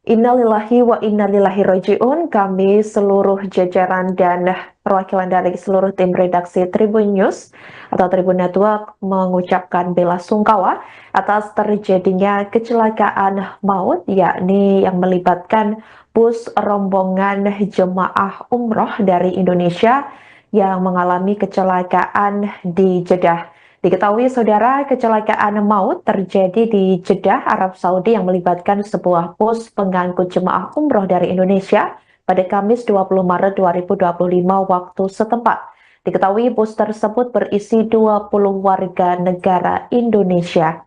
Innalillahi wa innalillahi roji'un. Kami seluruh jajaran dan perwakilan dari seluruh tim redaksi Tribun News atau Tribun Network mengucapkan bela sungkawa atas terjadinya kecelakaan maut, yakni yang melibatkan bus rombongan jemaah umroh dari Indonesia yang mengalami kecelakaan di Jeddah. Diketahui saudara, kecelakaan maut terjadi di Jeddah, Arab Saudi yang melibatkan sebuah bus pengangkut jemaah umroh dari Indonesia pada Kamis 20 Maret 2025 waktu setempat. Diketahui bus tersebut berisi 20 warga negara Indonesia.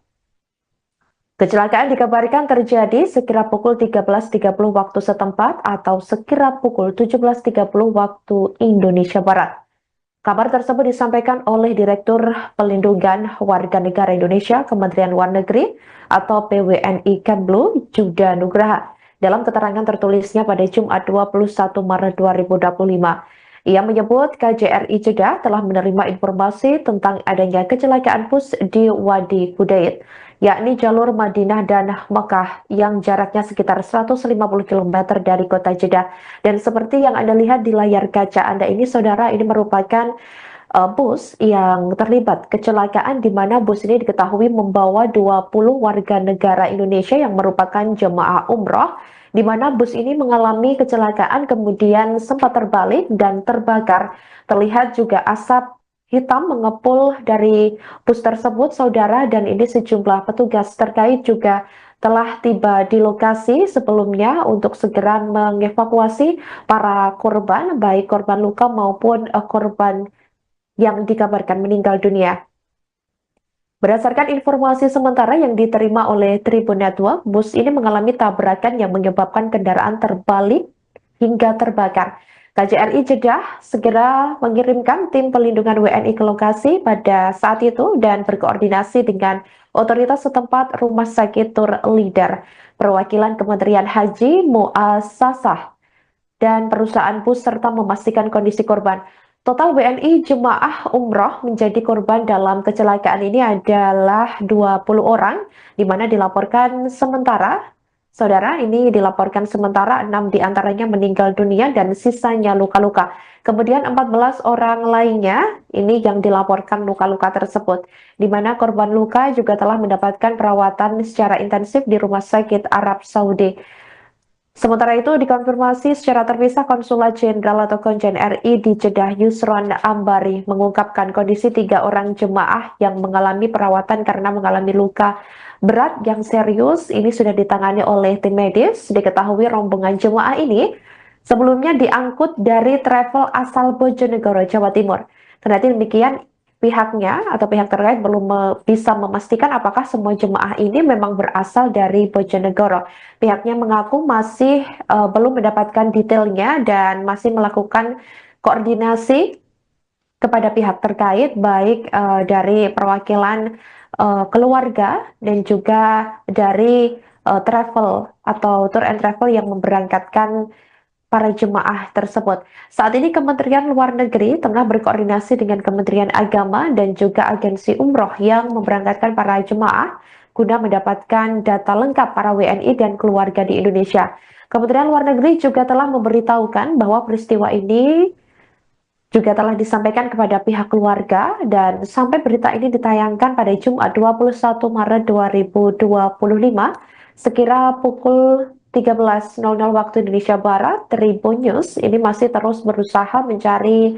Kecelakaan dikabarkan terjadi sekira pukul 13.30 waktu setempat atau sekira pukul 17.30 waktu Indonesia Barat. Kabar tersebut disampaikan oleh Direktur Pelindungan Warga Negara Indonesia Kementerian Luar Negeri atau PWNI Kemlu, Juda Nugraha, dalam keterangan tertulisnya pada Jumat 21 Maret 2025. Ia menyebut KJRI Jeddah telah menerima informasi tentang adanya kecelakaan bus di Wadi Hudayt, yakni jalur Madinah dan Mekah yang jaraknya sekitar 150 km dari kota Jeddah. Dan seperti yang Anda lihat di layar kaca Anda ini, saudara, ini merupakan bus yang terlibat kecelakaan di mana bus ini diketahui membawa 20 warga negara Indonesia yang merupakan jemaah umroh, di mana bus ini mengalami kecelakaan kemudian sempat terbalik dan terbakar. Terlihat juga asap hitam mengepul dari bus tersebut, saudara, dan ini sejumlah petugas terkait juga telah tiba di lokasi sebelumnya untuk segera mengevakuasi para korban, baik korban luka maupun korban yang dikabarkan meninggal dunia. Berdasarkan informasi sementara yang diterima oleh Tribun Network, bus ini mengalami tabrakan yang menyebabkan kendaraan terbalik hingga terbakar. KJRI Jeddah segera mengirimkan tim pelindungan WNI ke lokasi pada saat itu dan berkoordinasi dengan otoritas setempat Rumah Sakit Tur Leader, perwakilan Kementerian Haji, Muasasah, dan perusahaan bus serta memastikan kondisi korban. Total WNI jemaah umroh menjadi korban dalam kecelakaan ini adalah 20 orang, di mana dilaporkan sementara, saudara, ini dilaporkan sementara 6 diantaranya meninggal dunia dan sisanya luka-luka. Kemudian 14 orang lainnya ini yang dilaporkan luka-luka tersebut, di mana korban luka juga telah mendapatkan perawatan secara intensif di Rumah Sakit Arab Saudi. Sementara itu dikonfirmasi secara terpisah Konsulat Jenderal atau Konjen RI di Jeddah Yusron Ambari mengungkapkan kondisi 3 orang jemaah yang mengalami perawatan karena mengalami luka berat yang serius ini sudah ditangani oleh tim medis. Diketahui rombongan jemaah ini sebelumnya diangkut dari travel asal Bojonegoro, Jawa Timur. Kendati demikian, pihaknya atau pihak terkait belum bisa memastikan apakah semua jemaah ini memang berasal dari Bojonegoro. Pihaknya mengaku masih belum mendapatkan detailnya dan masih melakukan koordinasi kepada pihak terkait, baik dari perwakilan keluarga dan juga dari travel atau tour and travel yang memberangkatkan para jemaah tersebut. Saat ini Kementerian Luar Negeri tengah berkoordinasi dengan Kementerian Agama dan juga agensi umroh yang memberangkatkan para jemaah guna mendapatkan data lengkap para WNI dan keluarga di Indonesia. Kementerian Luar Negeri juga telah memberitahukan bahwa peristiwa ini juga telah disampaikan kepada pihak keluarga dan sampai berita ini ditayangkan pada Jumat 21 Maret 2025 sekira pukul 13.00 waktu Indonesia Barat, Tribun News ini masih terus berusaha mencari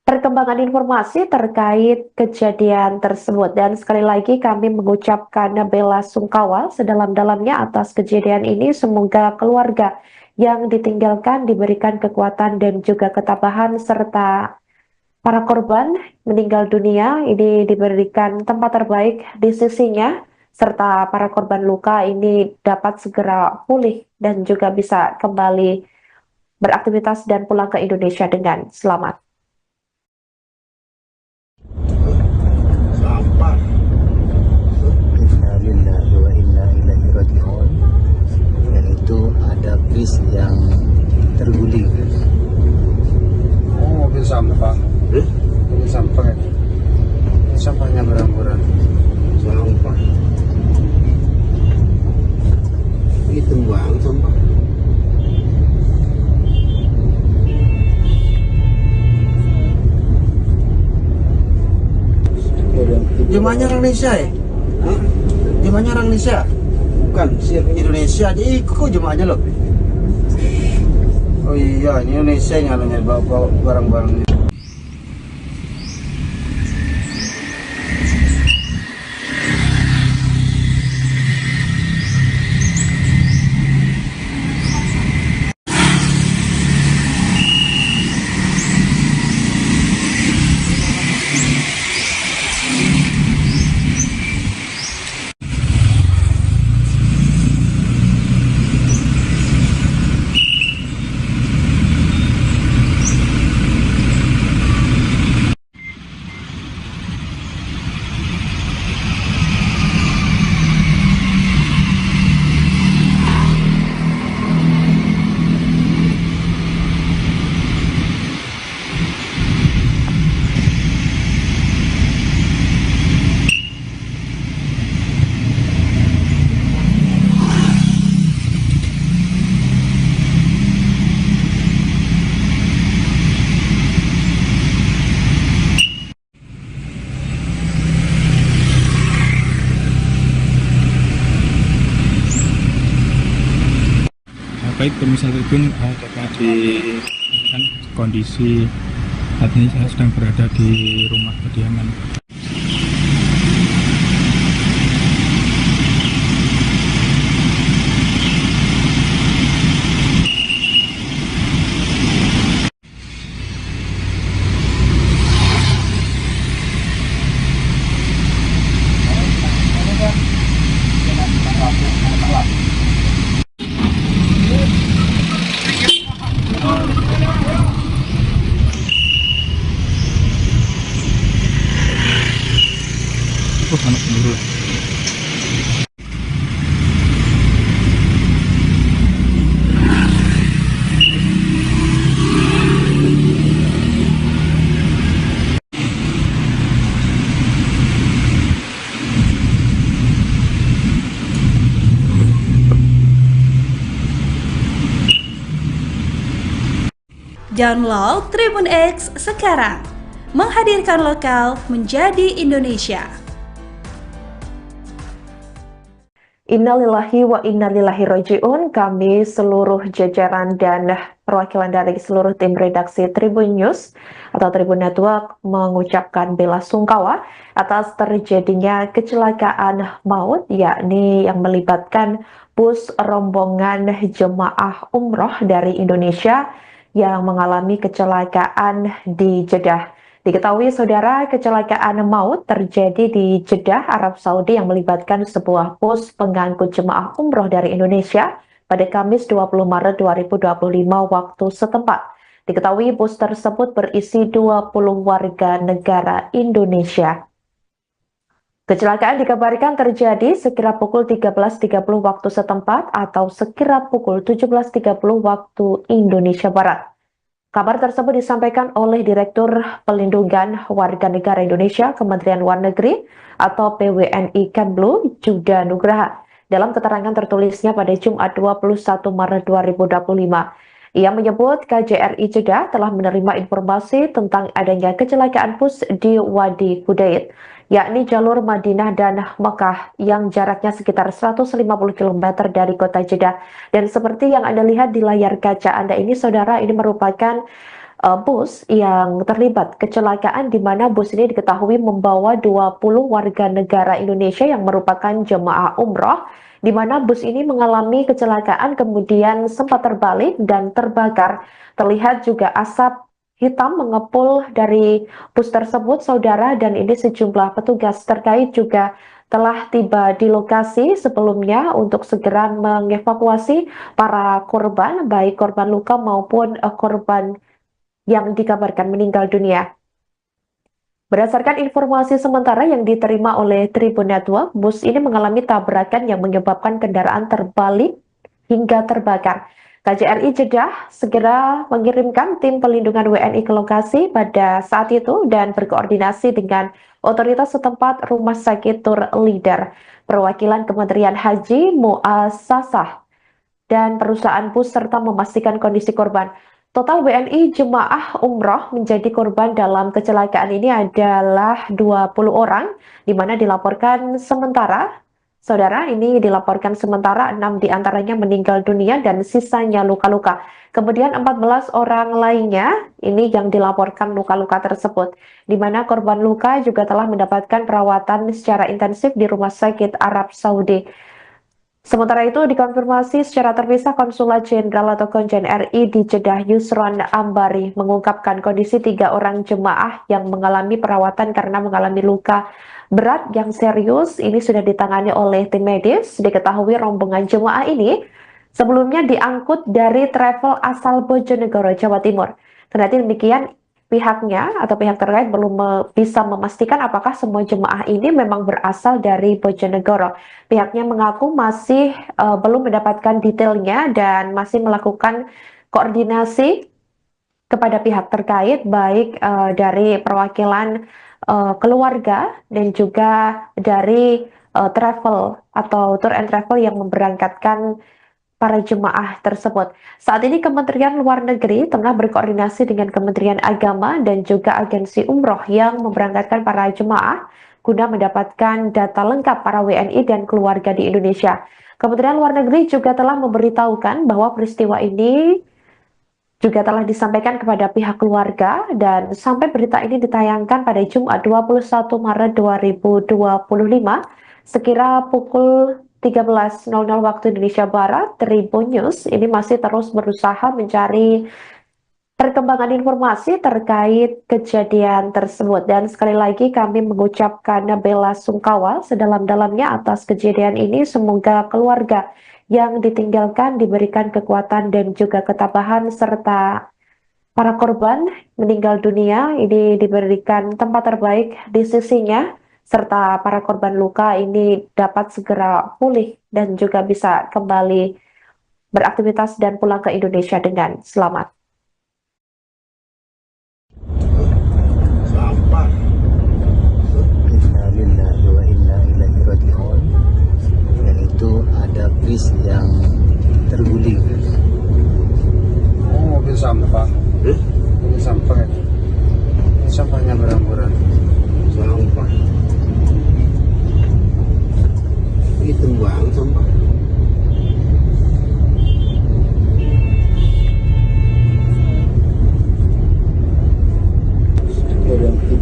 perkembangan informasi terkait kejadian tersebut. Dan sekali lagi kami mengucapkan bela sungkawa sedalam-dalamnya atas kejadian ini. Semoga keluarga yang ditinggalkan diberikan kekuatan dan juga ketabahan, serta para korban meninggal dunia ini diberikan tempat terbaik di sisinya, serta para korban luka ini dapat segera pulih dan juga bisa kembali beraktivitas dan pulang ke Indonesia dengan selamat. Sampah. Innalillahi wa inna ilaihi raji'un. Dan itu ada bis yang terguling. Oh, mobil sampah. Mobil sampah ya? Sampahnya berhamburan. Sampah. Itu bang, sampah. Jemaahnya orang Indonesia ya? Hah? Jemaahnya orang Indonesia? Bukan, Indonesia aja ikut jemaahnya loh. Oh iya, ini Indonesia yang anunya bawa barang-barangnya. Baik pemirsa Tribun, dapat di kan, kondisi saat ini saya sedang berada di rumah kediaman. Anak peluru. Download Tribun X sekarang, menghadirkan lokal menjadi Indonesia. Innalillahi wa innalillahi roji'un. Kami seluruh jajaran dan perwakilan dari seluruh tim redaksi Tribun News atau Tribun Network mengucapkan bela sungkawa atas terjadinya kecelakaan maut, yakni yang melibatkan bus rombongan jemaah umroh dari Indonesia yang mengalami kecelakaan di Jeddah. Diketahui saudara, kecelakaan maut terjadi di Jeddah, Arab Saudi yang melibatkan sebuah bus pengangkut jemaah umroh dari Indonesia pada Kamis 20 Maret 2025 waktu setempat. Diketahui bus tersebut berisi 20 warga negara Indonesia. Kecelakaan dikabarkan terjadi sekira pukul 13.30 waktu setempat atau sekira pukul 17.30 waktu Indonesia Barat. Kabar tersebut disampaikan oleh Direktur Pelindungan Warga Negara Indonesia Kementerian Luar Negeri atau PWNI Kemlu, Juda Nugraha, dalam keterangan tertulisnya pada Jumat 21 Maret 2025. Ia menyebut KJRI Jeddah telah menerima informasi tentang adanya kecelakaan bus di Wadi Kudaid, yakni jalur Madinah dan Mekah yang jaraknya sekitar 150 km dari kota Jeddah. Dan seperti yang Anda lihat di layar kaca Anda ini, saudara, ini merupakan bus yang terlibat kecelakaan di mana bus ini diketahui membawa 20 warga negara Indonesia yang merupakan jemaah umroh, di mana bus ini mengalami kecelakaan kemudian sempat terbalik dan terbakar. Terlihat juga asap hitam mengepul dari bus tersebut, saudara, dan ini sejumlah petugas terkait juga telah tiba di lokasi sebelumnya untuk segera mengevakuasi para korban, baik korban luka maupun korban yang dikabarkan meninggal dunia. Berdasarkan informasi sementara yang diterima oleh Tribun Network, bus ini mengalami tabrakan yang menyebabkan kendaraan terbalik hingga terbakar. KJRI Jeddah segera mengirimkan tim pelindungan WNI ke lokasi pada saat itu dan berkoordinasi dengan otoritas setempat, Rumah Sakit Tur Leader, perwakilan Kementerian Haji, Muasasah, dan perusahaan bus serta memastikan kondisi korban. Total WNI jemaah umroh menjadi korban dalam kecelakaan ini adalah 20 orang, di mana dilaporkan sementara, saudara, ini dilaporkan sementara 6 diantaranya meninggal dunia dan sisanya luka-luka. Kemudian 14 orang lainnya ini yang dilaporkan luka-luka tersebut, di mana korban luka juga telah mendapatkan perawatan secara intensif di Rumah Sakit Arab Saudi. Sementara itu, dikonfirmasi secara terpisah Konsulat Jenderal atau Konjen RI di Jeddah Yusron Ambari mengungkapkan kondisi 3 orang jemaah yang mengalami perawatan karena mengalami luka berat yang serius ini sudah ditangani oleh tim medis. Diketahui rombongan jemaah ini sebelumnya diangkut dari travel asal Bojonegoro, Jawa Timur. Kendati demikian, pihaknya atau pihak terkait belum bisa memastikan apakah semua jemaah ini memang berasal dari Bojonegoro. Pihaknya mengaku masih belum mendapatkan detailnya dan masih melakukan koordinasi kepada pihak terkait, baik dari perwakilan keluarga dan juga dari travel atau tour and travel yang memberangkatkan para jemaah tersebut. Saat ini Kementerian Luar Negeri tengah berkoordinasi dengan Kementerian Agama dan juga agensi umroh yang memberangkatkan para jemaah guna mendapatkan data lengkap para WNI dan keluarga di Indonesia. Kementerian Luar Negeri juga telah memberitahukan bahwa peristiwa ini juga telah disampaikan kepada pihak keluarga dan sampai berita ini ditayangkan pada Jumat 21 Maret 2025 sekira pukul 13.00 waktu Indonesia Barat, Tribun News ini masih terus berusaha mencari perkembangan informasi terkait kejadian tersebut. Dan sekali lagi kami mengucapkan bela sungkawa sedalam-dalamnya atas kejadian ini. Semoga keluarga yang ditinggalkan diberikan kekuatan dan juga ketabahan, serta para korban meninggal dunia ini diberikan tempat terbaik di sisinya, serta para korban luka ini dapat segera pulih dan juga bisa kembali beraktivitas dan pulang ke Indonesia dengan selamat. Innalillahi wa inna ilaihi raji'un. Dan itu ada bis yang terguling. Oh, mobil sampah. Mobil sampah ya. Sampahnya berang-berang. Sampah. Itu buang sampah.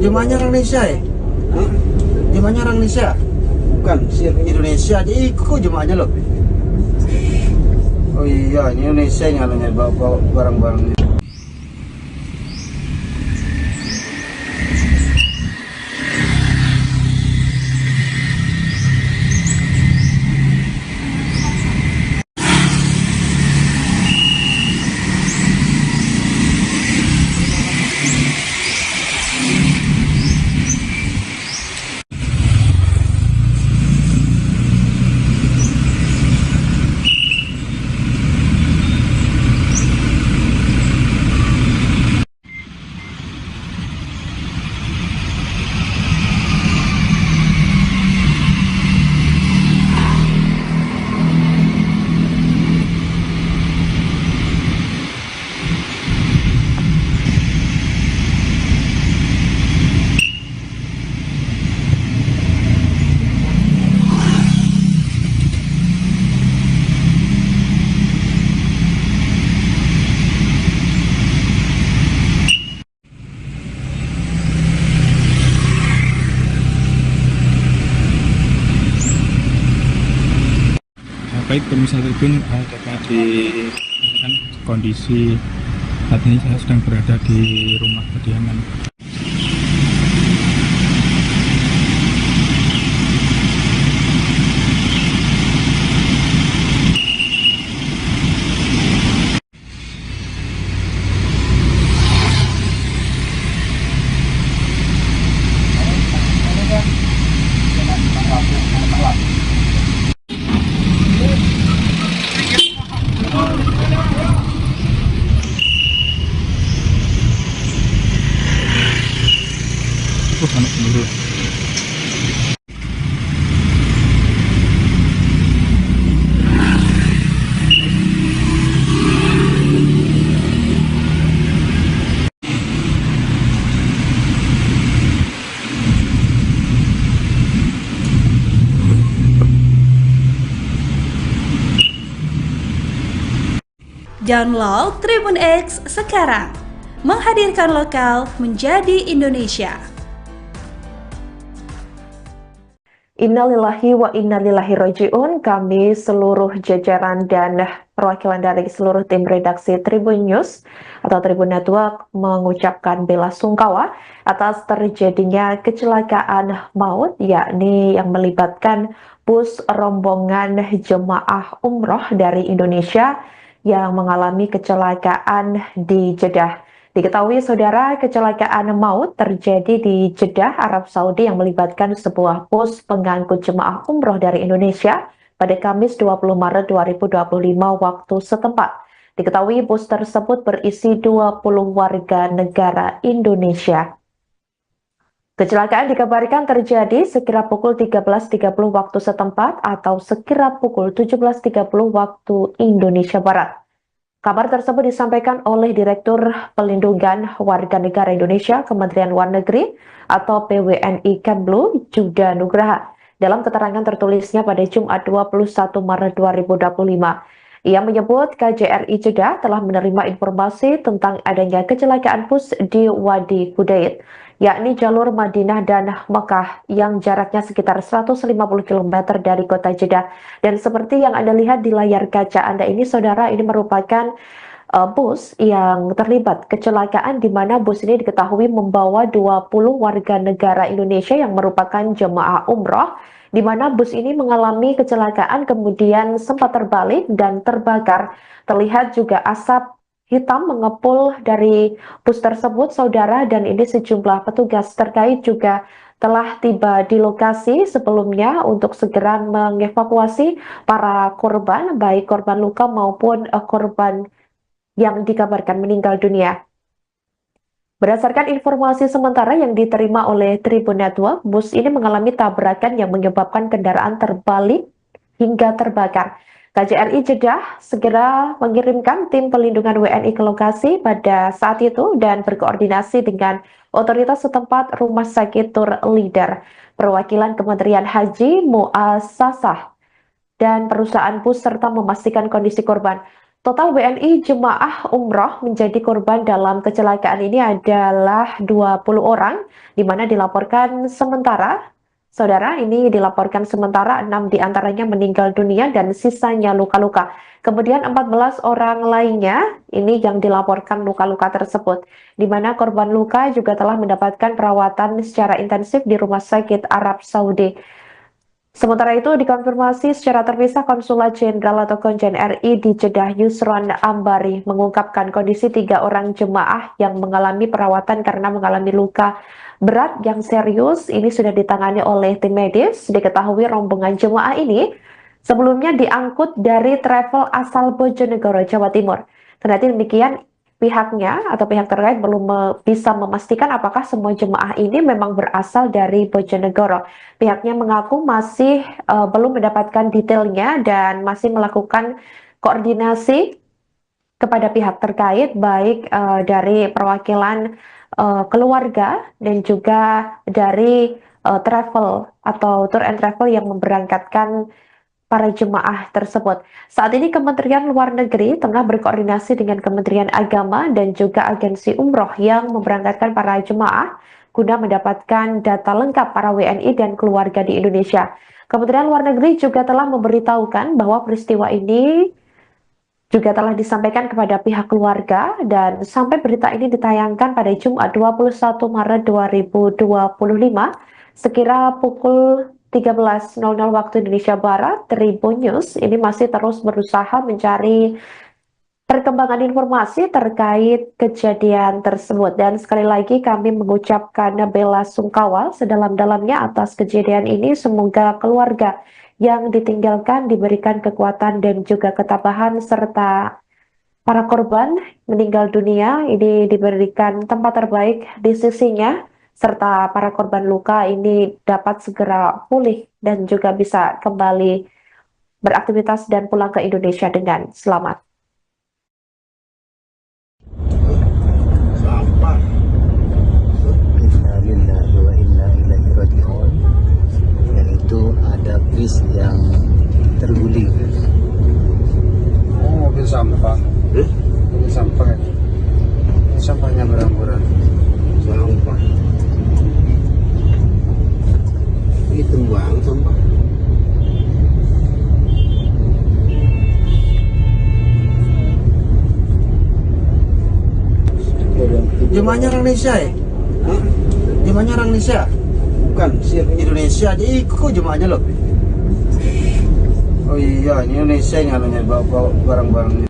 Jemaahnya orang Indonesia ya? Jemaahnya orang Indonesia? Bukan, Indonesia aja ikut jemaahnya loh. Oh iya, ini Indonesia yang anunya bawa barang-barangnya. Baik pemirsa Tribun, dapat di kondisi saat ini saya sedang berada di rumah kediaman. Download Tribun X sekarang. Menghadirkan lokal menjadi Indonesia. Innalillahi wa innalillahi roji'un. Kami seluruh jajaran dan perwakilan dari seluruh tim redaksi Tribun News atau Tribun Network mengucapkan bela sungkawa atas terjadinya kecelakaan maut, yakni yang melibatkan bus rombongan jemaah umroh dari Indonesia yang mengalami kecelakaan di Jeddah. Diketahui saudara, kecelakaan maut terjadi di Jeddah, Arab Saudi yang melibatkan sebuah bus pengangkut jemaah umroh dari Indonesia pada Kamis 20 Maret 2025 waktu setempat. Diketahui bus tersebut berisi 20 warga negara Indonesia. Kecelakaan dikabarkan terjadi sekira pukul 13.30 waktu setempat atau sekira pukul 17.30 waktu Indonesia Barat. Kabar tersebut disampaikan oleh Direktur Pelindungan Warga Negara Indonesia Kementerian Luar Negeri atau PWNI Kemlu, Juda Nugraha, dalam keterangan tertulisnya pada Jumat 21 Maret 2025. Ia menyebut KJRI Jeddah telah menerima informasi tentang adanya kecelakaan bus di Wadi Kudait, yakni jalur Madinah dan Mekah yang jaraknya sekitar 150 km dari kota Jeddah. Dan seperti yang Anda lihat di layar kaca Anda ini, saudara, ini merupakan bus yang terlibat kecelakaan di mana bus ini diketahui membawa 20 warga negara Indonesia yang merupakan jemaah umroh, di mana bus ini mengalami kecelakaan kemudian sempat terbalik dan terbakar. Terlihat juga asap hitam mengepul dari bus tersebut, saudara, dan ini sejumlah petugas terkait juga telah tiba di lokasi sebelumnya untuk segera mengevakuasi para korban, baik korban luka maupun korban yang dikabarkan meninggal dunia. Berdasarkan informasi sementara yang diterima oleh Tribun Network, bus ini mengalami tabrakan yang menyebabkan kendaraan terbalik hingga terbakar. KJRI Jeddah segera mengirimkan tim pelindungan WNI ke lokasi pada saat itu dan berkoordinasi dengan otoritas setempat Rumah Sakit Tur Leader, perwakilan Kementerian Haji, Muasasah, dan perusahaan bus serta memastikan kondisi korban. Total WNI jemaah umroh menjadi korban dalam kecelakaan ini adalah 20 orang, di mana dilaporkan sementara, saudara, ini dilaporkan sementara 6 diantaranya meninggal dunia dan sisanya luka-luka. Kemudian 14 orang lainnya ini yang dilaporkan luka-luka tersebut, di mana korban luka juga telah mendapatkan perawatan secara intensif di Rumah Sakit Arab Saudi. Sementara itu dikonfirmasi secara terpisah, Konsulat Jenderal atau Konjen RI di Jeddah Yusron Ambari mengungkapkan kondisi 3 orang jemaah yang mengalami perawatan karena mengalami luka berat yang serius ini sudah ditangani oleh tim medis. Diketahui rombongan jemaah ini sebelumnya diangkut dari travel asal Bojonegoro, Jawa Timur. Kendati demikian, pihaknya atau pihak terkait belum bisa memastikan apakah semua jemaah ini memang berasal dari Bojonegoro. Pihaknya mengaku masih belum mendapatkan detailnya dan masih melakukan koordinasi kepada pihak terkait, baik dari perwakilan keluarga dan juga dari travel atau tour and travel yang memberangkatkan para jemaah tersebut. Saat ini Kementerian Luar Negeri tengah berkoordinasi dengan Kementerian Agama dan juga agensi umroh yang memberangkatkan para jemaah guna mendapatkan data lengkap para WNI dan keluarga di Indonesia. Kementerian Luar Negeri juga telah memberitahukan bahwa peristiwa ini juga telah disampaikan kepada pihak keluarga dan sampai berita ini ditayangkan pada Jumat 21 Maret 2025 sekira pukul 13.00 waktu Indonesia Barat, Tribun News ini masih terus berusaha mencari perkembangan informasi terkait kejadian tersebut. Dan sekali lagi kami mengucapkan bela sungkawa sedalam-dalamnya atas kejadian ini. Semoga keluarga yang ditinggalkan diberikan kekuatan dan juga ketabahan, serta para korban meninggal dunia ini diberikan tempat terbaik di sisinya, serta para korban luka ini dapat segera pulih dan juga bisa kembali beraktivitas dan pulang ke Indonesia dengan selamat. Innalillahi wa inna ilaihi raji'un. Dan itu ada bis yang terguling. Oh, mobil sampah. Ini sampah. Ini sampahnya berhamburan. Sampah. Ini tumbang sampah. Jemaahnya orang Indonesia ya? Jemaahnya orang Indonesia? Bukan, Indonesia aja ikut jemaahnya loh. Oh iya, ini Indonesia yang anunya bawa barang-barangnya.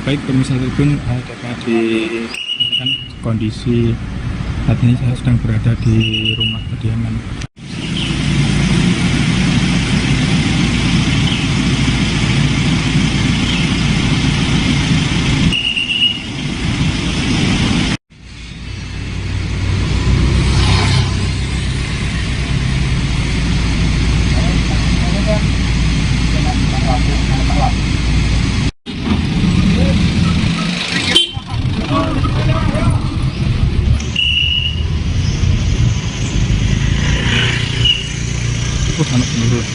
Baik pemirsa Tribun, dapat di kan, kondisi saat ini saya sedang berada di rumah kediaman. Anak menurun.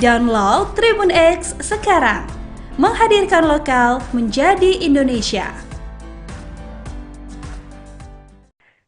Download Tribun X sekarang, menghadirkan lokal menjadi Indonesia.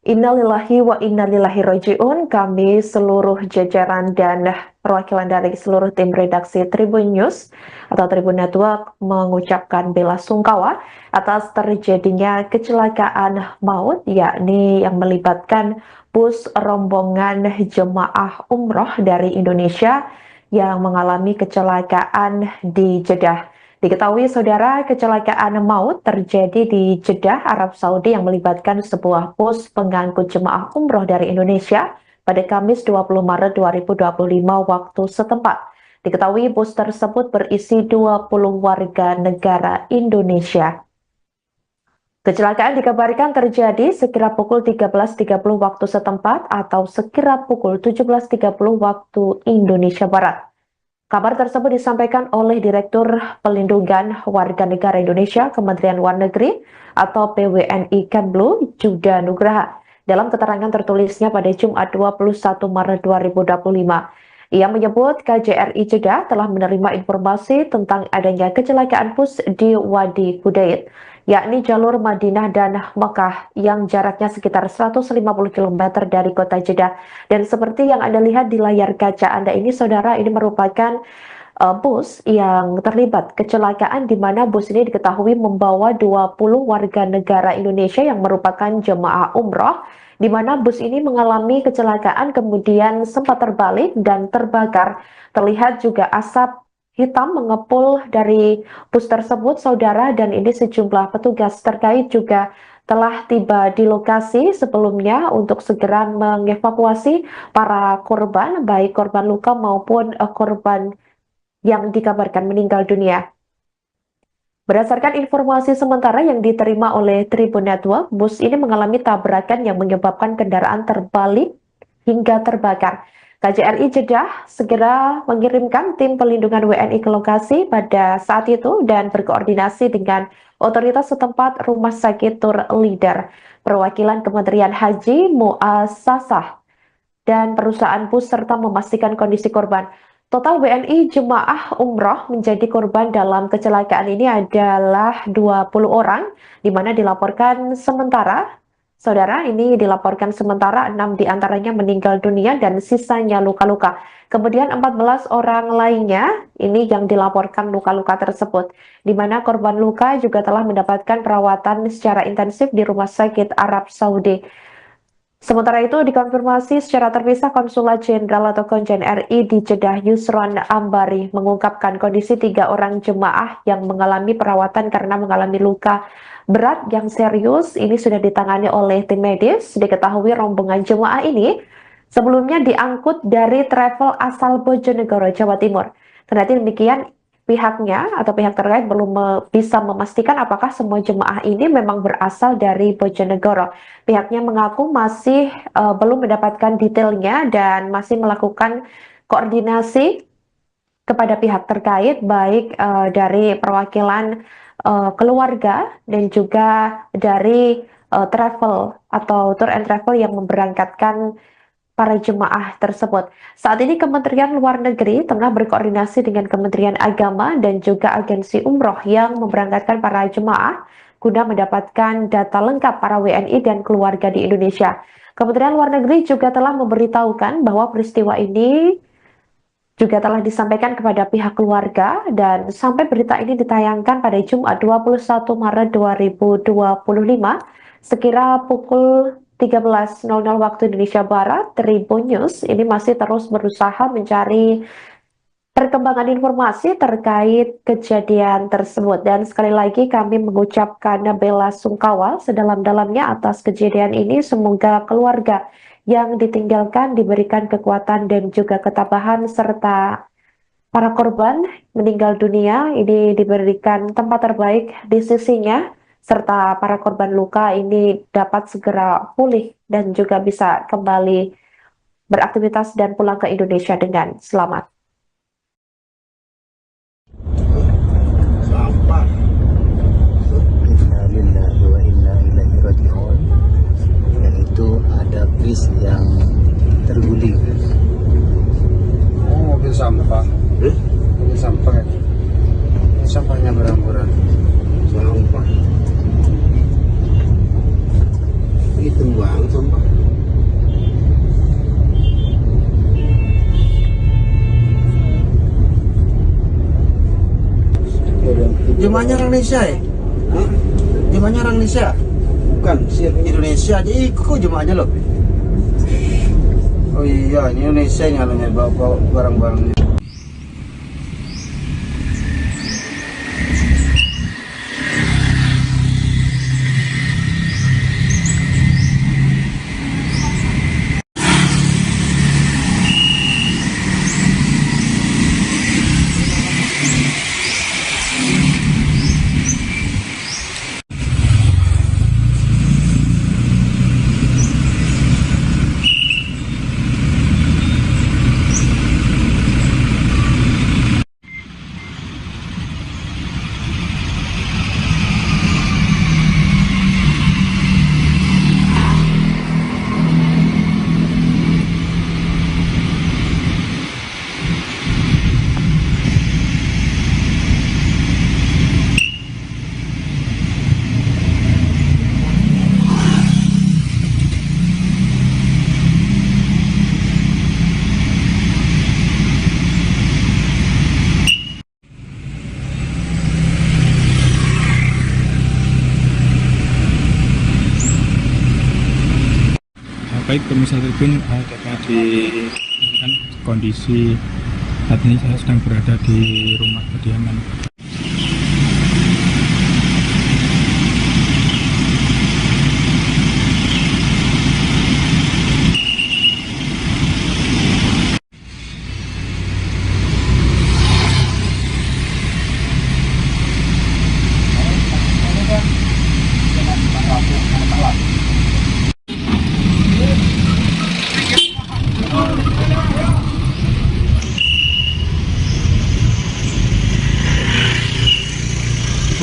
Innalillahi wa innalillahi roji'un. Kami seluruh jajaran dan perwakilan dari seluruh tim redaksi Tribun News atau Tribun Network mengucapkan bela sungkawa atas terjadinya kecelakaan maut, yakni yang melibatkan bus rombongan jemaah umroh dari Indonesia yang mengalami kecelakaan di Jeddah. Diketahui saudara, kecelakaan maut terjadi di Jeddah, Arab Saudi yang melibatkan sebuah bus pengangkut jemaah umroh dari Indonesia pada Kamis 20 Maret 2025 waktu setempat. Diketahui bus tersebut berisi 20 warga negara Indonesia. Kecelakaan dikabarkan terjadi sekira pukul 13.30 waktu setempat atau sekira pukul 17.30 waktu Indonesia Barat. Kabar tersebut disampaikan oleh Direktur Pelindungan Warga Negara Indonesia Kementerian Luar Negeri atau PWNI Kemlu, Juda Nugraha, dalam keterangan tertulisnya pada Jumat 21 Maret 2025. Ia menyebut KJRI Jeddah telah menerima informasi tentang adanya kecelakaan bus di Wadi Kudait, yakni jalur Madinah dan Mekah yang jaraknya sekitar 150 km dari kota Jeddah. Dan seperti yang Anda lihat di layar kaca Anda ini, saudara, ini merupakan bus yang terlibat kecelakaan di mana bus ini diketahui membawa 20 warga negara Indonesia yang merupakan jemaah umroh, di mana bus ini mengalami kecelakaan kemudian sempat terbalik dan terbakar. Terlihat juga asap hitam mengepul dari bus tersebut, saudara, dan ini sejumlah petugas terkait juga telah tiba di lokasi sebelumnya untuk segera mengevakuasi para korban, baik korban luka maupun korban yang dikabarkan meninggal dunia. Berdasarkan informasi sementara yang diterima oleh Tribun Network, bus ini mengalami tabrakan yang menyebabkan kendaraan terbalik hingga terbakar. KJRI Jeddah segera mengirimkan tim pelindungan WNI ke lokasi pada saat itu dan berkoordinasi dengan otoritas setempat Rumah Sakit Tur Leader, perwakilan Kementerian Haji, Muasasah, dan perusahaan bus serta memastikan kondisi korban. Total WNI jemaah umroh menjadi korban dalam kecelakaan ini adalah 20 orang, di mana dilaporkan sementara, saudara, ini dilaporkan sementara 6 diantaranya meninggal dunia dan sisanya luka-luka. Kemudian 14 orang lainnya ini yang dilaporkan luka-luka tersebut, di mana korban luka juga telah mendapatkan perawatan secara intensif di Rumah Sakit Arab Saudi. Sementara itu dikonfirmasi secara terpisah Konsulat Jenderal atau Konjen RI di Jeddah Yusron Ambari mengungkapkan kondisi 3 orang jemaah yang mengalami perawatan karena mengalami luka berat yang serius ini sudah ditangani oleh tim medis. Diketahui rombongan jemaah ini sebelumnya diangkut dari travel asal Bojonegoro, Jawa Timur. Kendati demikian, pihaknya atau pihak terkait belum bisa memastikan apakah semua jemaah ini memang berasal dari Bojonegoro. Pihaknya mengaku masih belum mendapatkan detailnya dan masih melakukan koordinasi kepada pihak terkait, baik dari perwakilan keluarga dan juga dari travel atau tour and travel yang memberangkatkan para jemaah tersebut. Saat ini Kementerian Luar Negeri tengah berkoordinasi dengan Kementerian Agama dan juga agensi umroh yang memberangkatkan para jemaah guna mendapatkan data lengkap para WNI dan keluarga di Indonesia. Kementerian Luar Negeri juga telah memberitahukan bahwa peristiwa ini juga telah disampaikan kepada pihak keluarga dan sampai berita ini ditayangkan pada Jumat 21 Maret 2025 sekira pukul 13.00 waktu Indonesia Barat. Tribun News ini masih terus berusaha mencari perkembangan informasi terkait kejadian tersebut. Dan sekali lagi kami mengucapkan bela sungkawa sedalam-dalamnya atas kejadian ini. Semoga keluarga yang ditinggalkan diberikan kekuatan dan juga ketabahan, serta para korban meninggal dunia ini diberikan tempat terbaik di sisinya, serta para korban luka ini dapat segera pulih dan juga bisa kembali beraktivitas dan pulang ke Indonesia dengan selamat. Innalillahi wa inna ilaihi raji'un. Dan itu ada bis yang terguling. Oh, mobil sampah. Mobil sampah ya. Sampahnya berang-berang. Sampah. Itu buang sampah. Jemaahnya orang Indonesia ya? Jemaahnya orang Indonesia? Bukan, Indonesia aja ikut jemaahnya loh. Oh iya, ini Indonesia yang anunya bawa barang-barangnya. Baik pemirsa Tribun, dapat kan kondisi saat ini saya sedang berada di rumah kediaman.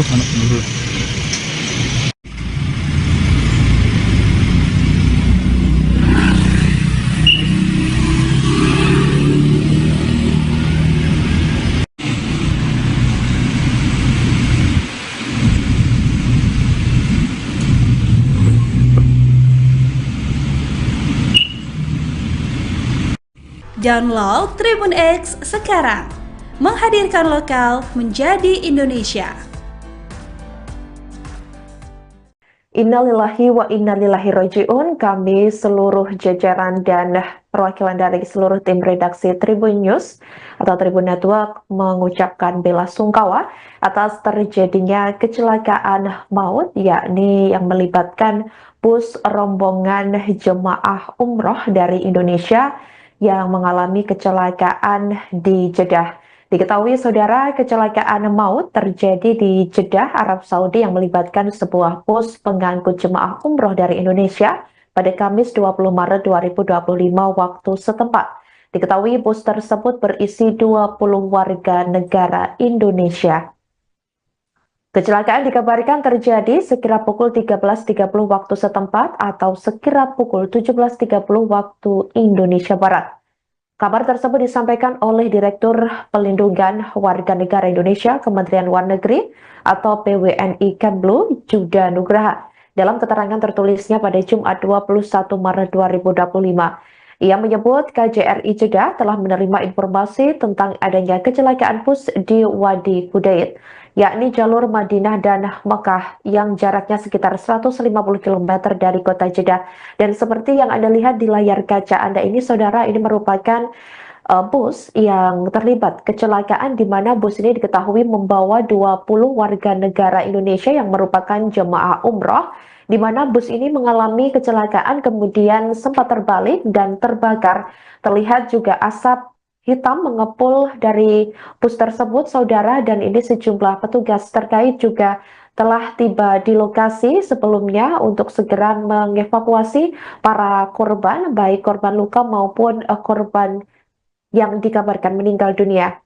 anak peluru. Download Tribun X sekarang, menghadirkan lokal menjadi Indonesia. Innalillahi wa innalillahi roji'un. Kami seluruh jajaran dan perwakilan dari seluruh tim redaksi Tribun News atau Tribun Network mengucapkan bela sungkawa atas terjadinya kecelakaan maut, yakni yang melibatkan bus rombongan jemaah umroh dari Indonesia yang mengalami kecelakaan di Jeddah. Diketahui saudara, kecelakaan maut terjadi di Jeddah, Arab Saudi yang melibatkan sebuah bus pengangkut jemaah umroh dari Indonesia pada Kamis 20 Maret 2025 waktu setempat. Diketahui bus tersebut berisi 20 warga negara Indonesia. Kecelakaan dikabarkan terjadi sekira pukul 13.30 waktu setempat atau sekira pukul 17.30 waktu Indonesia Barat. Kabar tersebut disampaikan oleh Direktur Pelindungan Warga Negara Indonesia Kementerian Luar Negeri atau PWNI Kemlu, Juda Nugraha, dalam keterangan tertulisnya pada Jumat 21 Maret 2025. Ia menyebut KJRI Jeddah telah menerima informasi tentang adanya kecelakaan bus di Wadi Kudait, yakni jalur Madinah dan Mekah yang jaraknya sekitar 150 km dari kota Jeddah. Dan seperti yang Anda lihat di layar kaca Anda ini, saudara, ini merupakan bus yang terlibat kecelakaan di mana bus ini diketahui membawa 20 warga negara Indonesia yang merupakan jemaah umroh, di mana bus ini mengalami kecelakaan kemudian sempat terbalik dan terbakar. Terlihat juga asap hitam mengepul dari bus tersebut, saudara, dan ini sejumlah petugas terkait juga telah tiba di lokasi sebelumnya untuk segera mengevakuasi para korban, baik korban luka maupun korban yang dikabarkan meninggal dunia.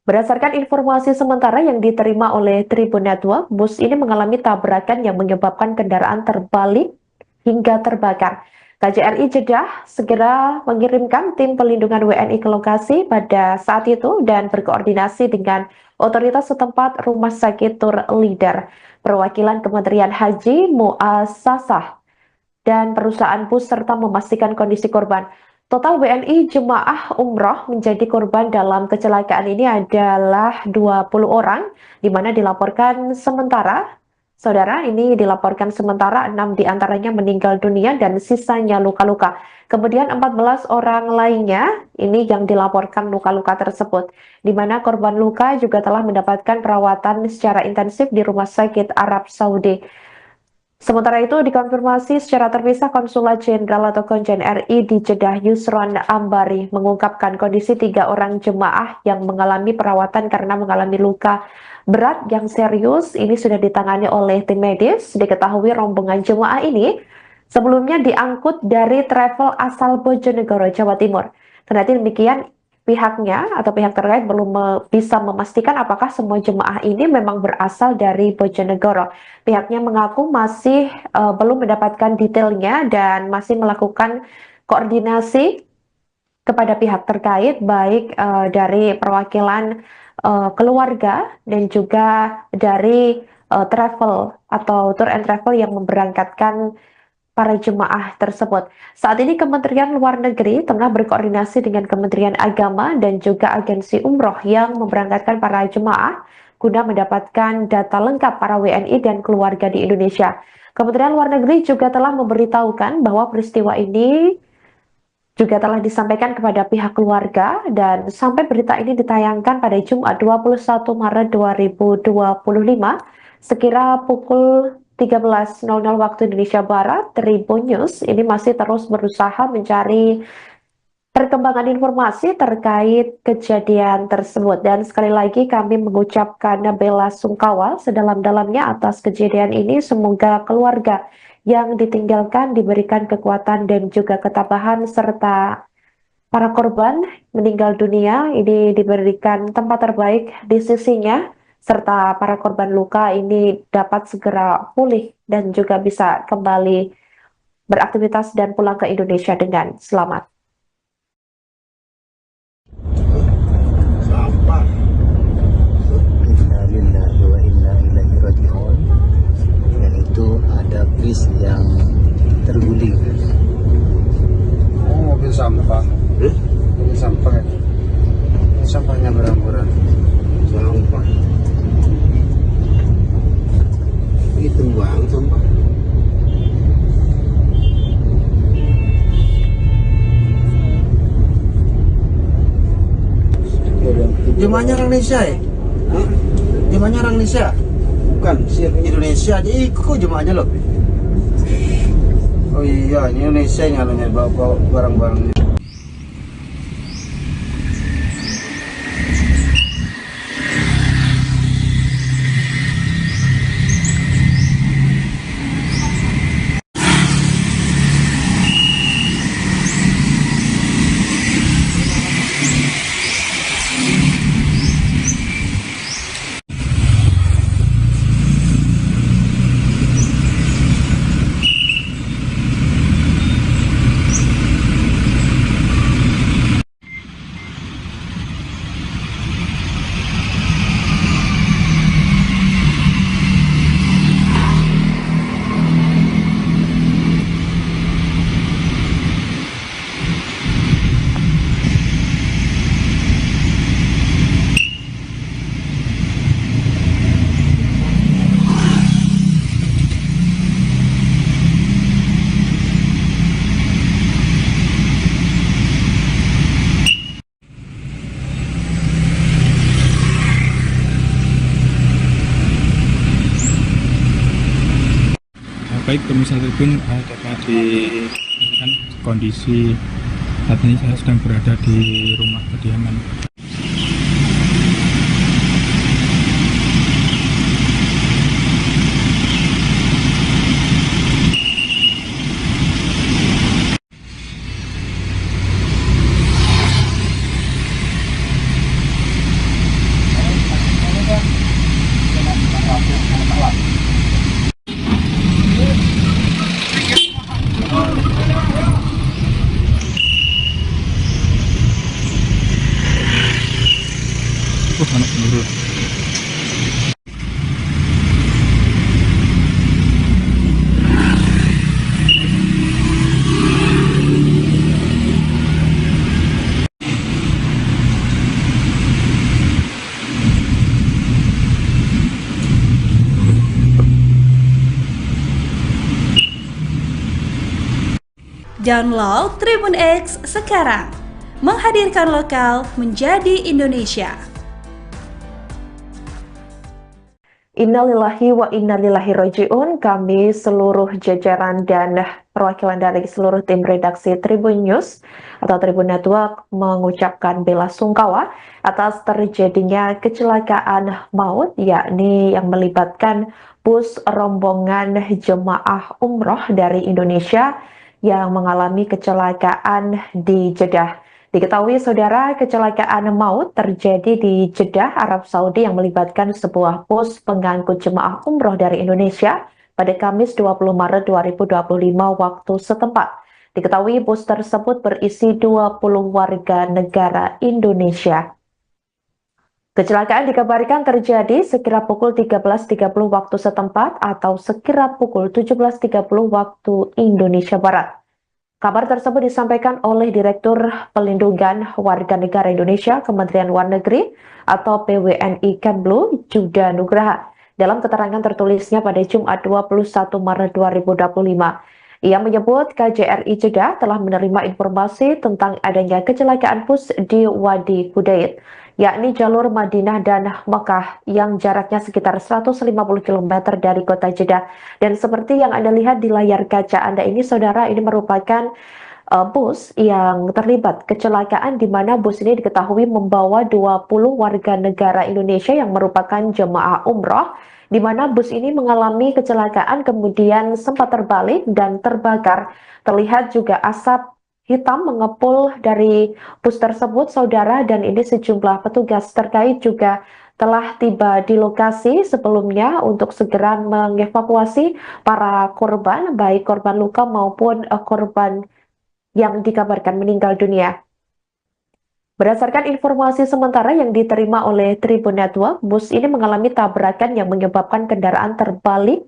Berdasarkan informasi sementara yang diterima oleh Tribun Network, bus ini mengalami tabrakan yang menyebabkan kendaraan terbalik hingga terbakar. KJRI Jeddah segera mengirimkan tim pelindungan WNI ke lokasi pada saat itu dan berkoordinasi dengan otoritas setempat Rumah Sakit Tur Leader, perwakilan Kementerian Haji, Muasasah, dan perusahaan bus serta memastikan kondisi korban. Total WNI jemaah umroh menjadi korban dalam kecelakaan ini adalah 20 orang, di mana dilaporkan sementara, saudara, ini dilaporkan sementara 6 diantaranya meninggal dunia dan sisanya luka-luka. Kemudian 14 orang lainnya ini yang dilaporkan luka-luka tersebut, di mana korban luka juga telah mendapatkan perawatan secara intensif di Rumah Sakit Arab Saudi. Sementara itu dikonfirmasi secara terpisah, Konsulat Jenderal atau Konjen RI di Jeddah Yusron Ambari mengungkapkan kondisi 3 orang jemaah yang mengalami perawatan karena mengalami luka berat yang serius ini sudah ditangani oleh tim medis. Diketahui rombongan jemaah ini sebelumnya diangkut dari travel asal Bojonegoro, Jawa Timur. Kendati demikian, pihaknya atau pihak terkait belum bisa memastikan apakah semua jemaah ini memang berasal dari Bojonegoro. Pihaknya mengaku masih belum mendapatkan detailnya dan masih melakukan koordinasi kepada pihak terkait, baik dari perwakilan keluarga dan juga dari travel atau tour and travel yang memberangkatkan para jemaah tersebut. Saat ini Kementerian Luar Negeri tengah berkoordinasi dengan Kementerian Agama dan juga agensi umroh yang memberangkatkan para jemaah guna mendapatkan data lengkap para WNI dan keluarga di Indonesia. Kementerian Luar Negeri juga telah memberitahukan bahwa peristiwa ini juga telah disampaikan kepada pihak keluarga dan sampai berita ini ditayangkan pada Jumat 21 Maret 2025 sekira pukul 13.00 waktu Indonesia Barat, Tribun News ini masih terus berusaha mencari perkembangan informasi terkait kejadian tersebut. Dan sekali lagi kami mengucapkan bela sungkawa sedalam-dalamnya atas kejadian ini. Semoga keluarga yang ditinggalkan diberikan kekuatan dan juga ketabahan, serta para korban meninggal dunia ini diberikan tempat terbaik di sisinya. serta para korban luka ini dapat segera pulih dan juga bisa kembali beraktivitas dan pulang ke Indonesia dengan selamat. Sampah. Inna lillahi wa inna ilaihi raji'un. Dan itu ada bis yang terguling. Oh, mobil sampah. Mobil sampah ya. Sampahnya berhamburan. Sampah. Itu bang sampah. Jemaahnya orang Indonesia ya? Jemaahnya orang Indonesia? Bukan, Indonesia aja ikut jemaahnya loh. Oh iya, ini Indonesia yang anunya bawa barang-barangnya. Baik pemirsa Tribun, dapat di kan kondisi saat ini saya sedang berada di rumah kediaman. Anak menurun. Download Tribun X sekarang, menghadirkan lokal menjadi Indonesia. Innalillahi wa innalillahi raji'un. Kami seluruh jajaran dan perwakilan dari seluruh tim redaksi Tribun News atau Tribun Network mengucapkan bela sungkawa atas terjadinya kecelakaan maut, yakni yang melibatkan bus rombongan jemaah umroh dari Indonesia yang mengalami kecelakaan di Jeddah. Diketahui saudara, kecelakaan maut terjadi di Jeddah, Arab Saudi yang melibatkan sebuah bus pengangkut jemaah umroh dari Indonesia pada Kamis 20 Maret 2025 waktu setempat. Diketahui bus tersebut berisi 20 warga negara Indonesia. Kecelakaan dikabarkan terjadi sekira pukul 13.30 waktu setempat atau sekira pukul 17.30 waktu Indonesia Barat. Kabar tersebut disampaikan oleh Direktur Pelindungan Warga Negara Indonesia Kementerian Luar Negeri atau PWNI Kemlu, Juda Nugraha, dalam keterangan tertulisnya pada Jumat 21 Maret 2025. Ia menyebut KJRI Jeddah telah menerima informasi tentang adanya kecelakaan bus di Wadi Hudaid, yakni jalur Madinah dan Mekah yang jaraknya sekitar 150 km dari kota Jeddah. Dan seperti yang Anda lihat di layar kaca Anda ini, saudara, ini merupakan bus yang terlibat kecelakaan di mana bus ini diketahui membawa 20 warga negara Indonesia yang merupakan jemaah umroh, di mana bus ini mengalami kecelakaan kemudian sempat terbalik dan terbakar. Terlihat juga asap hitam mengepul dari bus tersebut, saudara, dan ini sejumlah petugas terkait juga telah tiba di lokasi sebelumnya untuk segera mengevakuasi para korban, baik korban luka maupun korban yang dikabarkan meninggal dunia. Berdasarkan informasi sementara yang diterima oleh Tribun Network, bus ini mengalami tabrakan yang menyebabkan kendaraan terbalik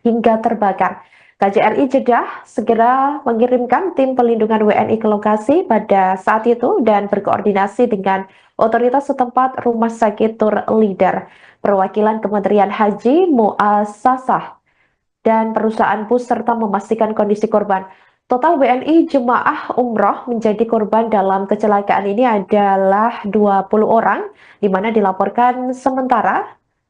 hingga terbakar. KJRI Jeddah segera mengirimkan tim pelindungan WNI ke lokasi pada saat itu dan berkoordinasi dengan otoritas setempat Rumah Sakit Tur Leader, perwakilan Kementerian Haji, Muasasah, dan perusahaan bus serta memastikan kondisi korban. Total WNI jemaah umroh menjadi korban dalam kecelakaan ini adalah 20 orang, di mana dilaporkan sementara,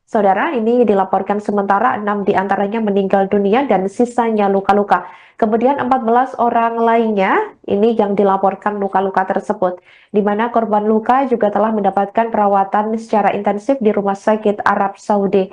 saudara, ini dilaporkan sementara 6 diantaranya meninggal dunia dan sisanya luka-luka. Kemudian 14 orang lainnya ini yang dilaporkan luka-luka tersebut, di mana korban luka juga telah mendapatkan perawatan secara intensif di Rumah Sakit Arab Saudi.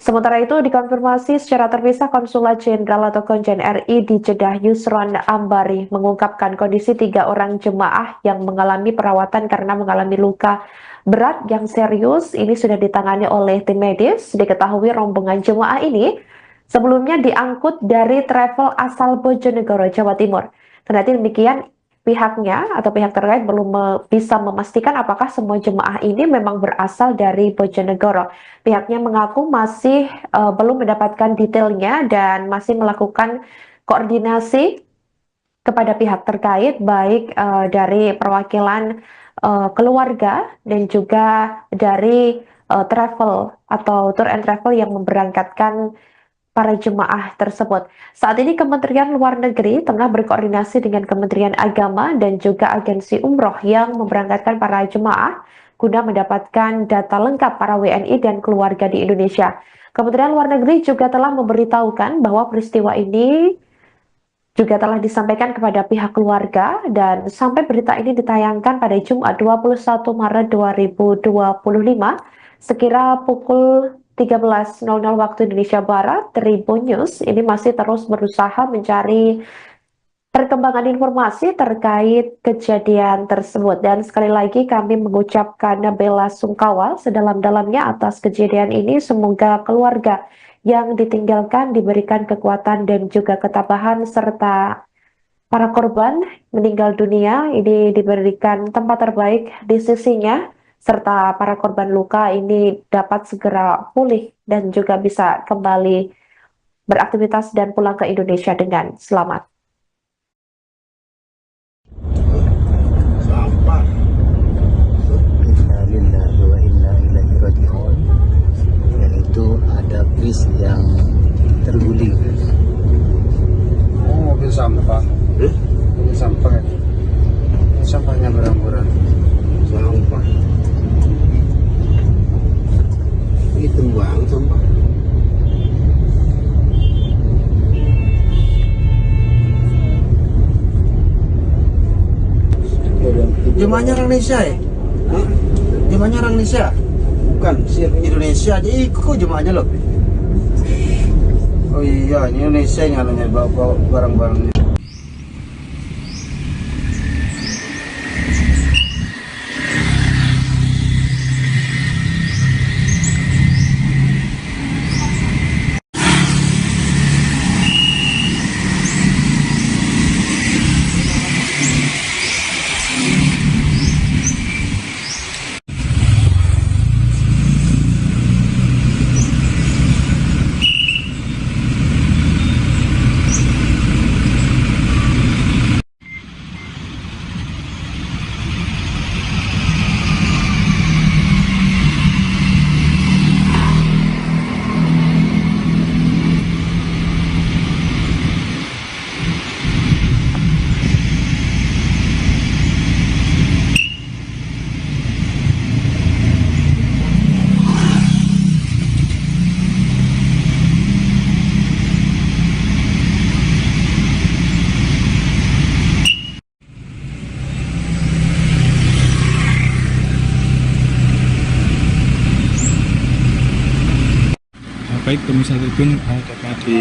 Sementara itu dikonfirmasi secara terpisah Konsulat Jenderal atau Konjen RI di Jeddah Yusron Ambari mengungkapkan kondisi 3 orang jemaah yang mengalami perawatan karena mengalami luka berat yang serius ini sudah ditangani oleh tim medis. Diketahui rombongan jemaah ini sebelumnya diangkut dari travel asal Bojonegoro, Jawa Timur. Kendati demikian, pihaknya atau pihak terkait belum bisa memastikan apakah semua jemaah ini memang berasal dari Bojonegoro. Pihaknya mengaku masih belum mendapatkan detailnya dan masih melakukan koordinasi kepada pihak terkait, baik dari perwakilan keluarga dan juga dari travel atau tour and travel yang memberangkatkan para jemaah tersebut. Saat ini Kementerian Luar Negeri tengah berkoordinasi dengan Kementerian Agama dan juga agensi umroh yang memberangkatkan para jemaah guna mendapatkan data lengkap para WNI dan keluarga di Indonesia. Kementerian Luar Negeri juga telah memberitahukan bahwa peristiwa ini juga telah disampaikan kepada pihak keluarga dan sampai berita ini ditayangkan pada Jumat 21 Maret 2025 sekira pukul 13.00 waktu Indonesia Barat, Tribun News ini masih terus berusaha mencari perkembangan informasi terkait kejadian tersebut. Dan sekali lagi kami mengucapkan bela sungkawa sedalam-dalamnya atas kejadian ini. Semoga keluarga yang ditinggalkan diberikan kekuatan dan juga ketabahan, serta para korban meninggal dunia ini diberikan tempat terbaik di sisinya, serta para korban luka ini dapat segera pulih dan juga bisa kembali beraktivitas dan pulang ke Indonesia dengan selamat. Sampah. Innalillahi wa inna ilaihi raji'un. Dan itu ada bis yang terguling. Oh, mobil sampah. Mobil sampah ya? Sampahnya berhamburan. Sampah. Hitung bang sampah. Jemaahnya orang Indonesia ya? Jemaahnya orang Indonesia? Bukan, Indonesia aja ikut jemaahnya loh. Oh iya, ini Indonesia yang anunya bawa barang-barangnya. Baik pemirsa Tribun, dapat di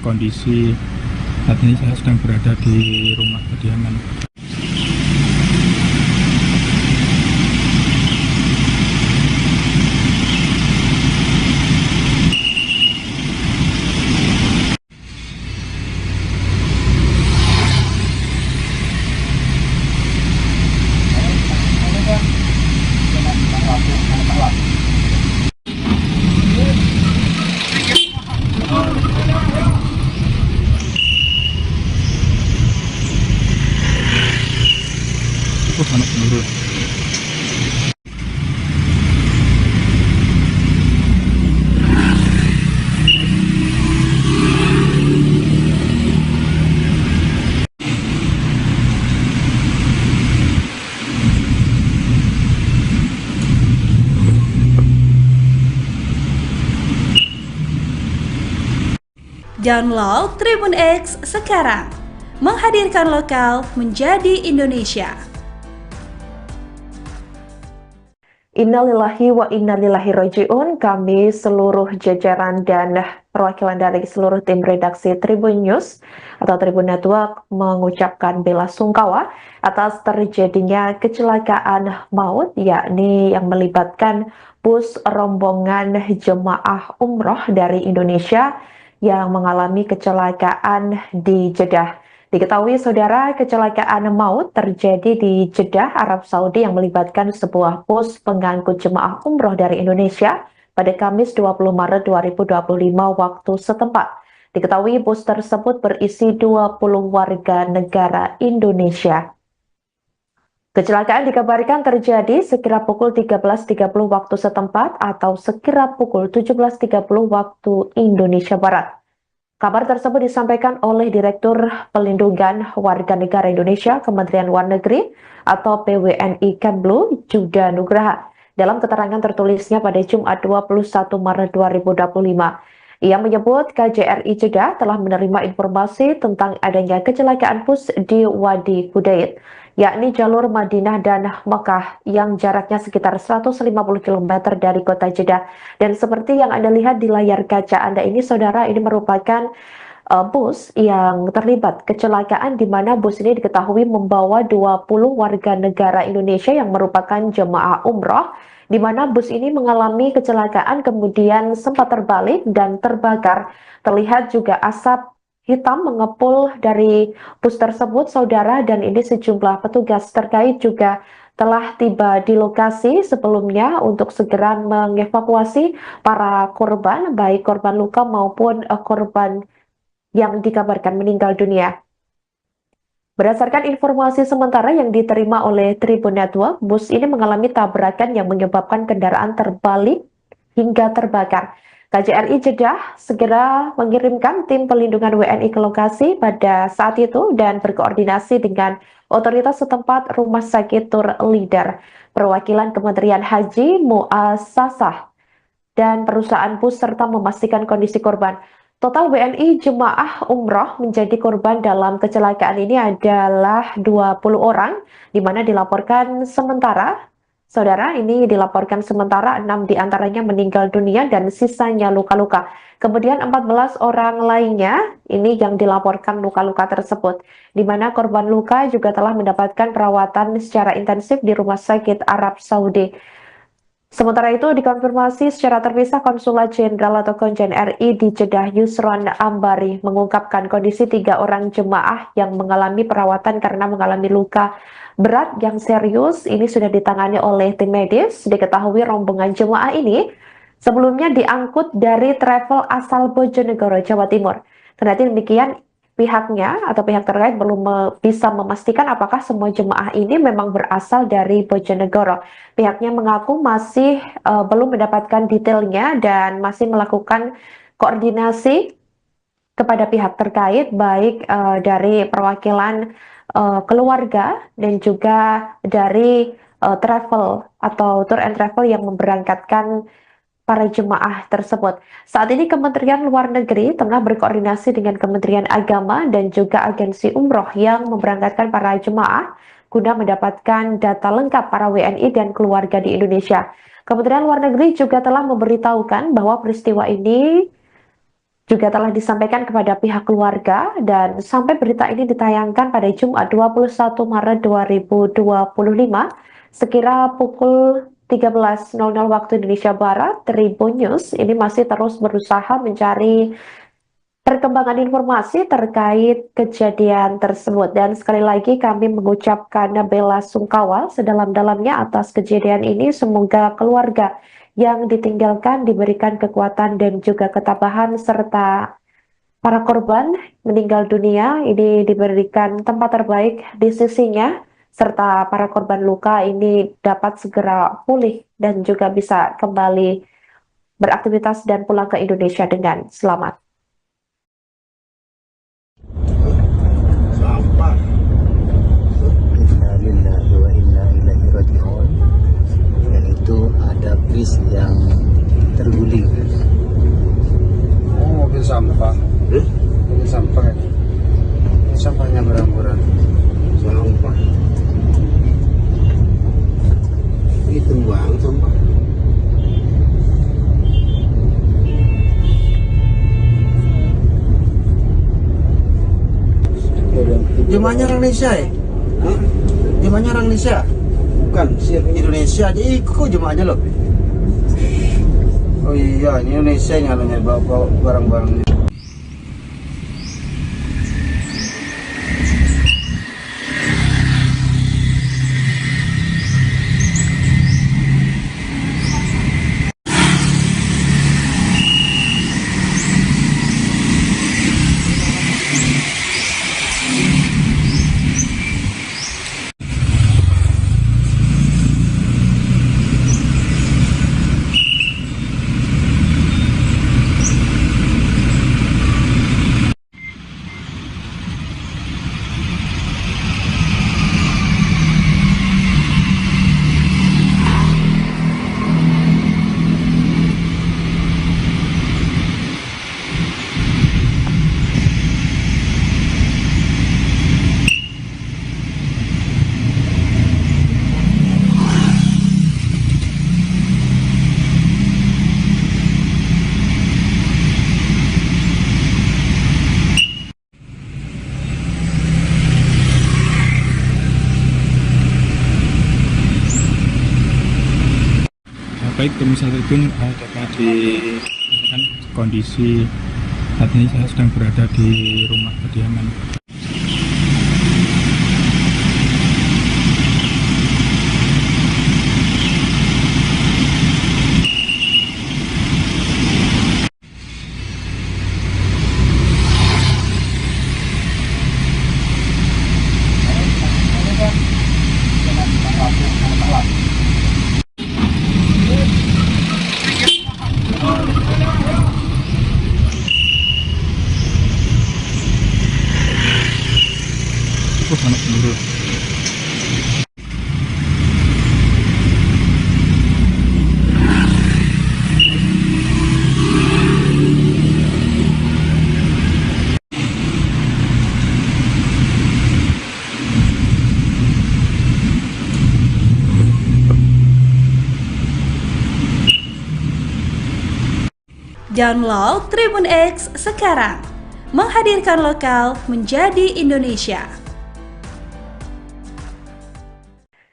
kondisi saat ini saya sedang berada di rumah kediaman Download Tribun X sekarang, menghadirkan lokal menjadi Indonesia. Innalillahi wa innalillahi roji'un. Kami seluruh jajaran dan perwakilan dari seluruh tim redaksi Tribun News atau Tribun Network mengucapkan bela sungkawa atas terjadinya kecelakaan maut, yakni yang melibatkan bus rombongan jemaah umroh dari Indonesia yang mengalami kecelakaan di Jeddah. Diketahui saudara, kecelakaan maut terjadi di Jeddah, Arab Saudi yang melibatkan sebuah bus pengangkut jemaah umroh dari Indonesia pada Kamis 20 Maret 2025 waktu setempat. Diketahui bus tersebut berisi 20 warga negara Indonesia. Kecelakaan dikabarkan terjadi sekira pukul 13.30 waktu setempat atau sekira pukul 17.30 waktu Indonesia Barat. Kabar tersebut disampaikan oleh Direktur Pelindungan Warga Negara Indonesia Kementerian Luar Negeri atau PWNI Kemlu, Juda Nugraha, dalam keterangan tertulisnya pada Jumat 21 Maret 2025. Ia menyebut KJRI Jeddah telah menerima informasi tentang adanya kecelakaan bus di Wadi Hudaid, yakni jalur Madinah dan Mekah yang jaraknya sekitar 150 km dari kota Jeddah. Dan seperti yang Anda lihat di layar kaca Anda ini, saudara, ini merupakan bus yang terlibat kecelakaan di mana bus ini diketahui membawa 20 warga negara Indonesia yang merupakan jemaah umroh, di mana bus ini mengalami kecelakaan kemudian sempat terbalik dan terbakar. Terlihat juga asap hitam mengepul dari bus tersebut, saudara, dan ini sejumlah petugas terkait juga telah tiba di lokasi sebelumnya untuk segera mengevakuasi para korban, baik korban luka maupun korban yang dikabarkan meninggal dunia. Berdasarkan informasi sementara yang diterima oleh Tribun Network, bus ini mengalami tabrakan yang menyebabkan kendaraan terbalik hingga terbakar. KJRI Jeddah segera mengirimkan tim pelindungan WNI ke lokasi pada saat itu dan berkoordinasi dengan otoritas setempat Rumah Sakit Tur Leader, perwakilan Kementerian Haji, Muassasah, dan perusahaan bus serta memastikan kondisi korban. Total WNI jemaah umroh menjadi korban dalam kecelakaan ini adalah 20 orang, di mana dilaporkan sementara, saudara, ini dilaporkan sementara 6 diantaranya meninggal dunia dan sisanya luka-luka. Kemudian 14 orang lainnya ini yang dilaporkan luka-luka tersebut, di mana korban luka juga telah mendapatkan perawatan secara intensif di Rumah Sakit Arab Saudi. Sementara itu dikonfirmasi secara terpisah Konsulat Jenderal atau Konjen RI di Jeddah Yusron Ambari mengungkapkan kondisi 3 orang jemaah yang mengalami perawatan karena mengalami luka berat yang serius ini sudah ditangani oleh tim medis. Diketahui rombongan jemaah ini sebelumnya diangkut dari travel asal Bojonegoro, Jawa Timur. Kendati demikian, pihaknya atau pihak terkait belum bisa memastikan apakah semua jemaah ini memang berasal dari Bojonegoro. Pihaknya mengaku masih belum mendapatkan detailnya dan masih melakukan koordinasi kepada pihak terkait, baik dari perwakilan keluarga dan juga dari travel atau tour and travel yang memberangkatkan para jemaah tersebut. Saat ini Kementerian Luar Negeri tengah berkoordinasi dengan Kementerian Agama dan juga agensi umroh yang memberangkatkan para jemaah guna mendapatkan data lengkap para WNI dan keluarga di Indonesia. Kementerian Luar Negeri juga telah memberitahukan bahwa peristiwa ini juga telah disampaikan kepada pihak keluarga dan sampai berita ini ditayangkan pada Jumat 21 Maret 2025 sekira pukul 13.00 waktu Indonesia Barat, Tribun News ini masih terus berusaha mencari perkembangan informasi terkait kejadian tersebut. Dan sekali lagi kami mengucapkan bela sungkawa sedalam-dalamnya atas kejadian ini. Semoga keluarga yang ditinggalkan diberikan kekuatan dan juga ketabahan, serta para korban meninggal dunia ini diberikan tempat terbaik di sisinya, serta para korban luka ini dapat segera pulih dan juga bisa kembali beraktivitas dan pulang ke Indonesia dengan selamat. Innalillahi wa inna ilaihi raji'un. Dan itu ada bis yang terguling. Oh, mobil sampah. Ini sampah. Ini sampahnya berang-berang. Sampah. Ini tumbang sampah. Jemaahnya orang Indonesia ya? Jemaahnya orang Indonesia? Bukan, Indonesia aja ikut jemaahnya loh. Oh iya, ini Indonesia yang anunya bawa barang-barangnya. Baik pemirsa Tribun, dapat di kondisi saat ini saya sedang berada di rumah kediaman. Anak peluru. Download Tribun X sekarang, menghadirkan lokal menjadi Indonesia.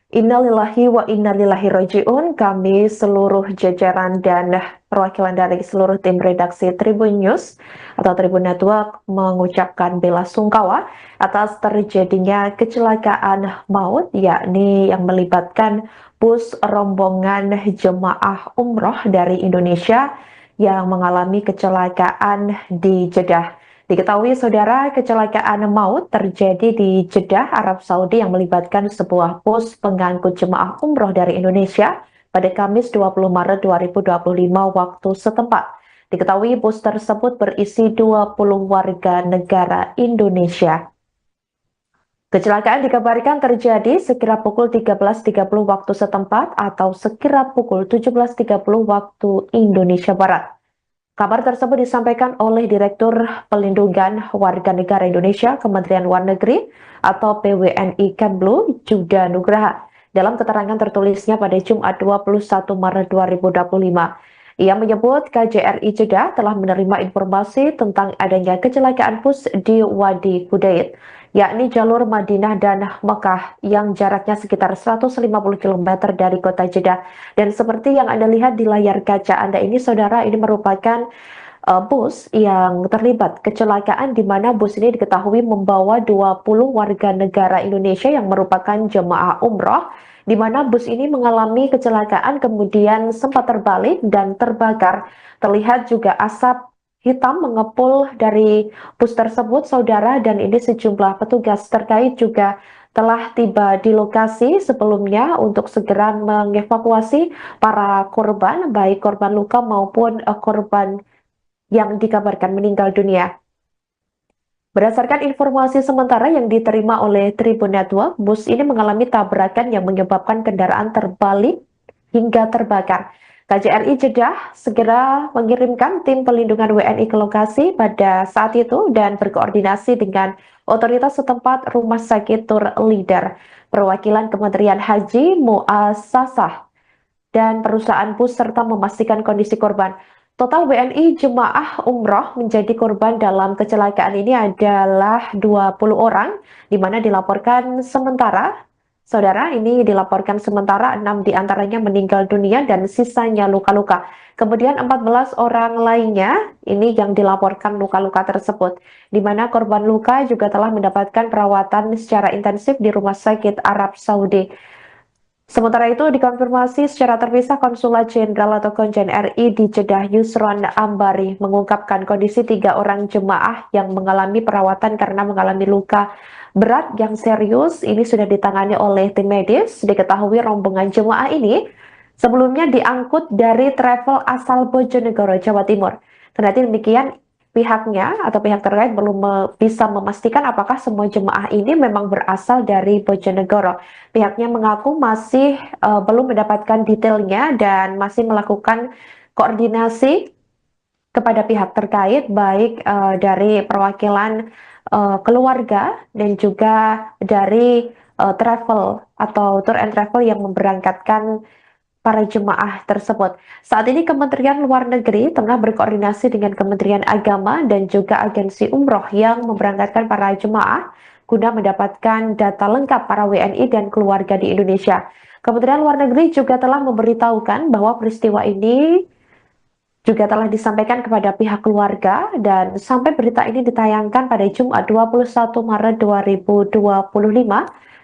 Innalillahi wa innalillahi roji'un. Kami seluruh jajaran dan perwakilan dari seluruh tim redaksi Tribun News atau Tribun Network mengucapkan bela sungkawa atas terjadinya kecelakaan maut, yakni yang melibatkan bus rombongan jemaah umroh dari Indonesia yang mengalami kecelakaan di Jeddah. Diketahui saudara, kecelakaan maut terjadi di Jeddah, Arab Saudi yang melibatkan sebuah bus pengangkut jemaah umroh dari Indonesia pada Kamis 20 Maret 2025 waktu setempat. Diketahui bus tersebut berisi 20 warga negara Indonesia. Kecelakaan dikabarkan terjadi sekira pukul 13.30 waktu setempat atau sekira pukul 17.30 waktu Indonesia Barat. Kabar tersebut disampaikan oleh Direktur Pelindungan Warga Negara Indonesia Kementerian Luar Negeri atau PWNI Kemlu, Juda Nugraha, dalam keterangan tertulisnya pada Jumat 21 Maret 2025. Ia menyebut KJRI Jeddah telah menerima informasi tentang adanya kecelakaan bus di Wadi Kudaid, yakni jalur Madinah dan Mekah yang jaraknya sekitar 150 km dari kota Jeddah. Dan seperti yang Anda lihat di layar kaca Anda ini, saudara, ini merupakan bus yang terlibat kecelakaan di mana bus ini diketahui membawa 20 warga negara Indonesia yang merupakan jemaah umroh, di mana bus ini mengalami kecelakaan kemudian sempat terbalik dan terbakar. Terlihat juga asap hitam mengepul dari bus tersebut, saudara, dan ini sejumlah petugas terkait juga telah tiba di lokasi sebelumnya untuk segera mengevakuasi para korban, baik korban luka maupun korban yang dikabarkan meninggal dunia. Berdasarkan informasi sementara yang diterima oleh Tribun Network, bus ini mengalami tabrakan yang menyebabkan kendaraan terbalik hingga terbakar. KJRI Jeddah segera mengirimkan tim pelindungan WNI ke lokasi pada saat itu dan berkoordinasi dengan otoritas setempat Rumah Sakit Tur Leader, perwakilan Kementerian Haji, Muassasah, dan perusahaan bus serta memastikan kondisi korban. Total WNI jemaah umroh menjadi korban dalam kecelakaan ini adalah 20 orang, di mana dilaporkan sementara, saudara, ini dilaporkan sementara 6 diantaranya meninggal dunia dan sisanya luka-luka. Kemudian 14 orang lainnya ini yang dilaporkan luka-luka tersebut, di mana korban luka juga telah mendapatkan perawatan secara intensif di Rumah Sakit Arab Saudi. Sementara itu dikonfirmasi secara terpisah Konsulat Jenderal atau Konjen RI di Jeddah Yusron Ambari mengungkapkan kondisi 3 orang jemaah yang mengalami perawatan karena mengalami luka berat yang serius ini sudah ditangani oleh tim medis. Diketahui rombongan jemaah ini sebelumnya diangkut dari travel asal Bojonegoro, Jawa Timur. Kendati demikian, pihaknya atau pihak terkait belum bisa memastikan apakah semua jemaah ini memang berasal dari Bojonegoro. Pihaknya mengaku masih belum mendapatkan detailnya dan masih melakukan koordinasi kepada pihak terkait, baik dari perwakilan keluarga dan juga dari travel atau tour and travel yang memberangkatkan para jemaah tersebut. Saat ini Kementerian Luar Negeri tengah berkoordinasi dengan Kementerian Agama dan juga agensi umroh yang memberangkatkan para jemaah guna mendapatkan data lengkap para WNI dan keluarga di Indonesia. Kementerian Luar Negeri juga telah memberitahukan bahwa peristiwa ini juga telah disampaikan kepada pihak keluarga dan sampai berita ini ditayangkan pada Jumat 21 Maret 2025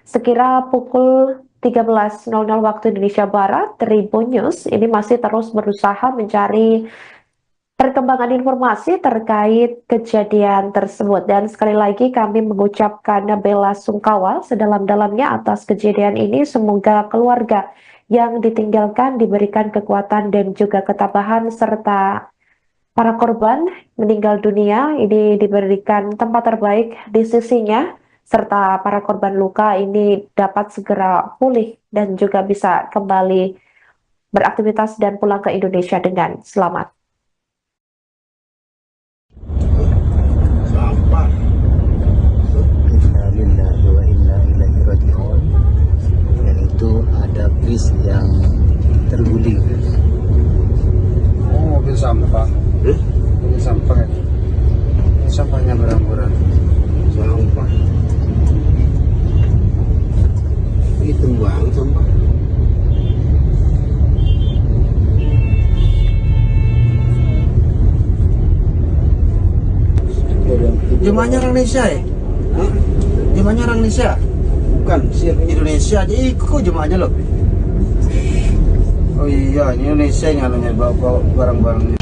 sekira pukul 13.00 waktu Indonesia Barat, Tribun News ini masih terus berusaha mencari perkembangan informasi terkait kejadian tersebut. Dan sekali lagi kami mengucapkan bela sungkawa sedalam-dalamnya atas kejadian ini. Semoga keluarga yang ditinggalkan diberikan kekuatan dan juga ketabahan, serta para korban meninggal dunia ini diberikan tempat terbaik di sisinya, serta para korban luka ini dapat segera pulih dan juga bisa kembali beraktivitas dan pulang ke Indonesia dengan selamat. Innalillahi wa inna ilaihi raji'un. Dan itu ada bis yang terguling. Oh, mobil sampah. Mobil sampah ya. Sampahnya berang-berang. Sampah. Itu bang sampah. Jemaahnya orang Indonesia ya? Jemaahnya orang Indonesia? Bukan, Indonesia aja ikut jemaahnya loh. Oh iya, ini Indonesia yang anunya bawa barang-barangnya.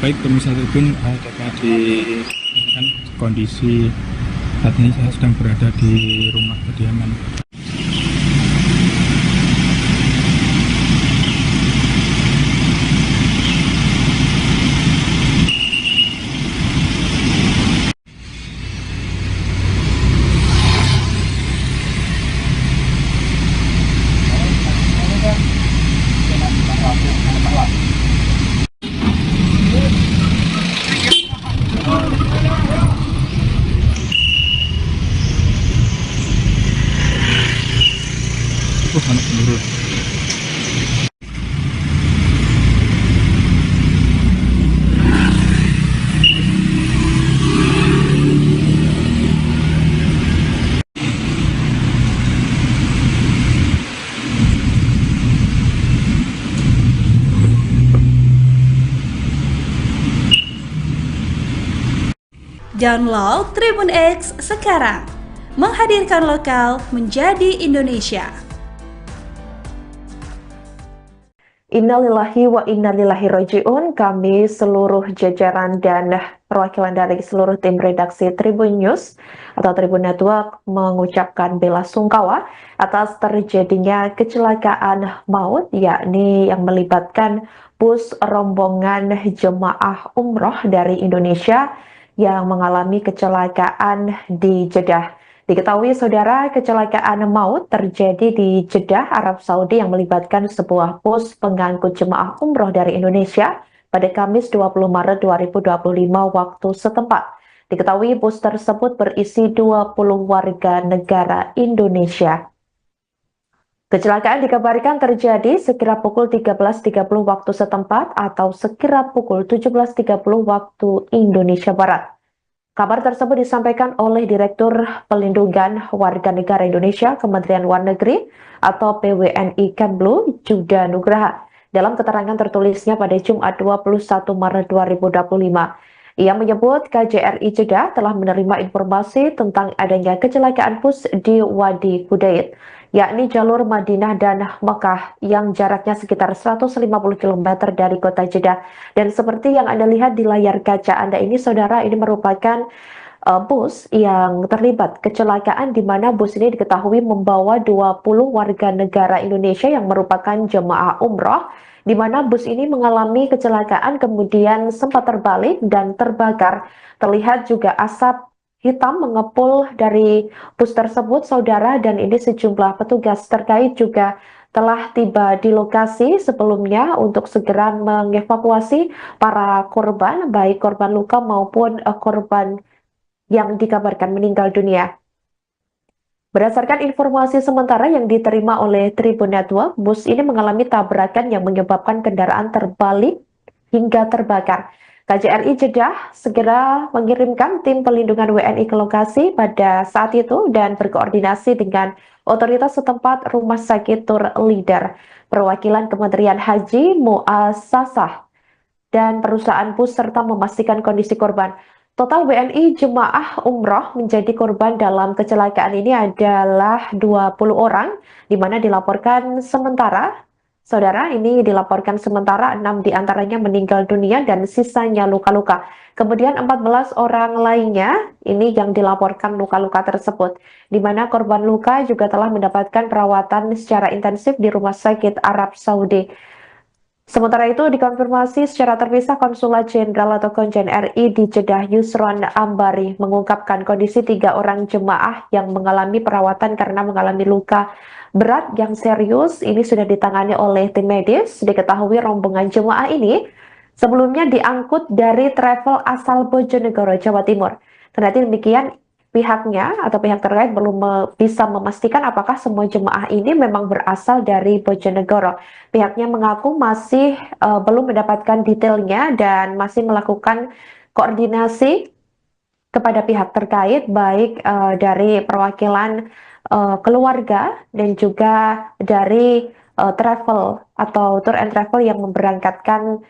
Baik pemirsa Tribun, dapat di kan, kondisi saat ini saya sedang berada di rumah kediaman. Download Tribun X sekarang, menghadirkan lokal menjadi Indonesia. Innalillahi wa innalillahi roji'un. Kami seluruh jajaran dan perwakilan dari seluruh tim redaksi Tribun News atau Tribun Network mengucapkan bela sungkawa atas terjadinya kecelakaan maut, yakni yang melibatkan bus rombongan jemaah umroh dari Indonesia yang mengalami kecelakaan di Jeddah. Diketahui saudara, kecelakaan maut terjadi di Jeddah, Arab Saudi yang melibatkan sebuah bus pengangkut jemaah umroh dari Indonesia pada Kamis 20 Maret 2025 waktu setempat. Diketahui bus tersebut berisi 20 warga negara Indonesia. Kecelakaan dikabarkan terjadi sekira pukul 13.30 waktu setempat atau sekira pukul 17.30 waktu Indonesia Barat. Kabar tersebut disampaikan oleh Direktur Pelindungan Warga Negara Indonesia Kementerian Luar Negeri atau PWNI Kemlu, Juda Nugraha, dalam keterangan tertulisnya pada Jumat 21 Maret 2025. Ia menyebut KJRI Jeddah telah menerima informasi tentang adanya kecelakaan bus di Wadi Kudait, yakni jalur Madinah dan Mekah yang jaraknya sekitar 150 km dari kota Jeddah. Dan seperti yang Anda lihat di layar kaca Anda ini, saudara, ini merupakan bus yang terlibat kecelakaan di mana bus ini diketahui membawa 20 warga negara Indonesia yang merupakan jemaah umroh, di mana bus ini mengalami kecelakaan kemudian sempat terbalik dan terbakar. Terlihat juga asap hitam mengepul dari bus tersebut, saudara, dan ini sejumlah petugas terkait juga telah tiba di lokasi sebelumnya untuk segera mengevakuasi para korban, baik korban luka maupun korban yang dikabarkan meninggal dunia. Berdasarkan informasi sementara yang diterima oleh Tribun Network, bus ini mengalami tabrakan yang menyebabkan kendaraan terbalik hingga terbakar. KJRI Jeddah segera mengirimkan tim pelindungan WNI ke lokasi pada saat itu dan berkoordinasi dengan otoritas setempat Rumah Sakit Tur Leader, perwakilan Kementerian Haji, Muassasah, dan perusahaan bus serta memastikan kondisi korban. Total WNI jemaah umroh menjadi korban dalam kecelakaan ini adalah 20 orang, di mana dilaporkan sementara, saudara, ini dilaporkan sementara 6 diantaranya meninggal dunia dan sisanya luka-luka. Kemudian 14 orang lainnya ini yang dilaporkan luka-luka tersebut, di mana korban luka juga telah mendapatkan perawatan secara intensif di Rumah Sakit Arab Saudi. Sementara itu dikonfirmasi secara terpisah, Konsulat Jenderal atau Konjen RI di Jeddah Yusron Ambari mengungkapkan kondisi 3 orang jemaah yang mengalami perawatan karena mengalami luka berat yang serius ini sudah ditangani oleh tim medis. Diketahui rombongan jemaah ini sebelumnya diangkut dari travel asal Bojonegoro, Jawa Timur. Kendati demikian, pihaknya atau pihak terkait belum bisa memastikan apakah semua jemaah ini memang berasal dari Bojonegoro. Pihaknya mengaku masih belum mendapatkan detailnya dan masih melakukan koordinasi kepada pihak terkait, baik dari perwakilan keluarga dan juga dari travel atau tour and travel yang memberangkatkan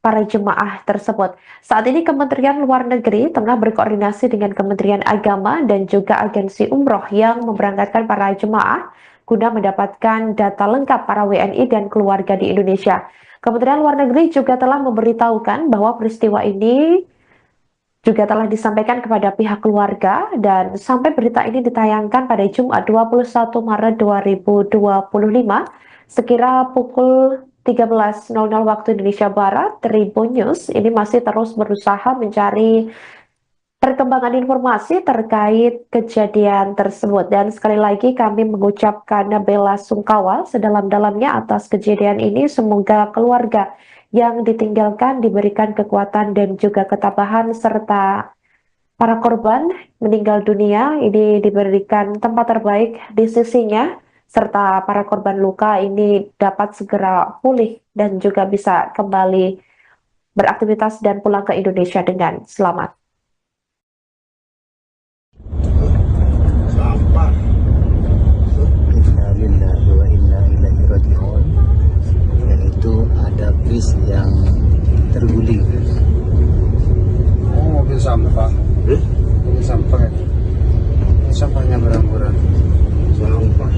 para jemaah tersebut. Saat ini Kementerian Luar Negeri tengah berkoordinasi dengan Kementerian Agama dan juga agensi umroh yang memberangkatkan para jemaah guna mendapatkan data lengkap para WNI dan keluarga di Indonesia. Kementerian Luar Negeri juga telah memberitahukan bahwa peristiwa ini juga telah disampaikan kepada pihak keluarga dan sampai berita ini ditayangkan pada Jumat 21 Maret 2025 sekira pukul 13.00 waktu Indonesia Barat, Tribun News ini masih terus berusaha mencari perkembangan informasi terkait kejadian tersebut. Dan sekali lagi kami mengucapkan bela sungkawa sedalam-dalamnya atas kejadian ini. Semoga keluarga yang ditinggalkan diberikan kekuatan dan juga ketabahan, serta para korban meninggal dunia ini diberikan tempat terbaik di sisinya, serta para korban luka ini dapat segera pulih dan juga bisa kembali beraktivitas dan pulang ke Indonesia dengan selamat. Innalillahi wa inna ilaihi raji'un. Dan itu ada bis yang terguling. Oh, mobil sampah. Ini sampah. Ini sampahnya berang-berang. Sampah.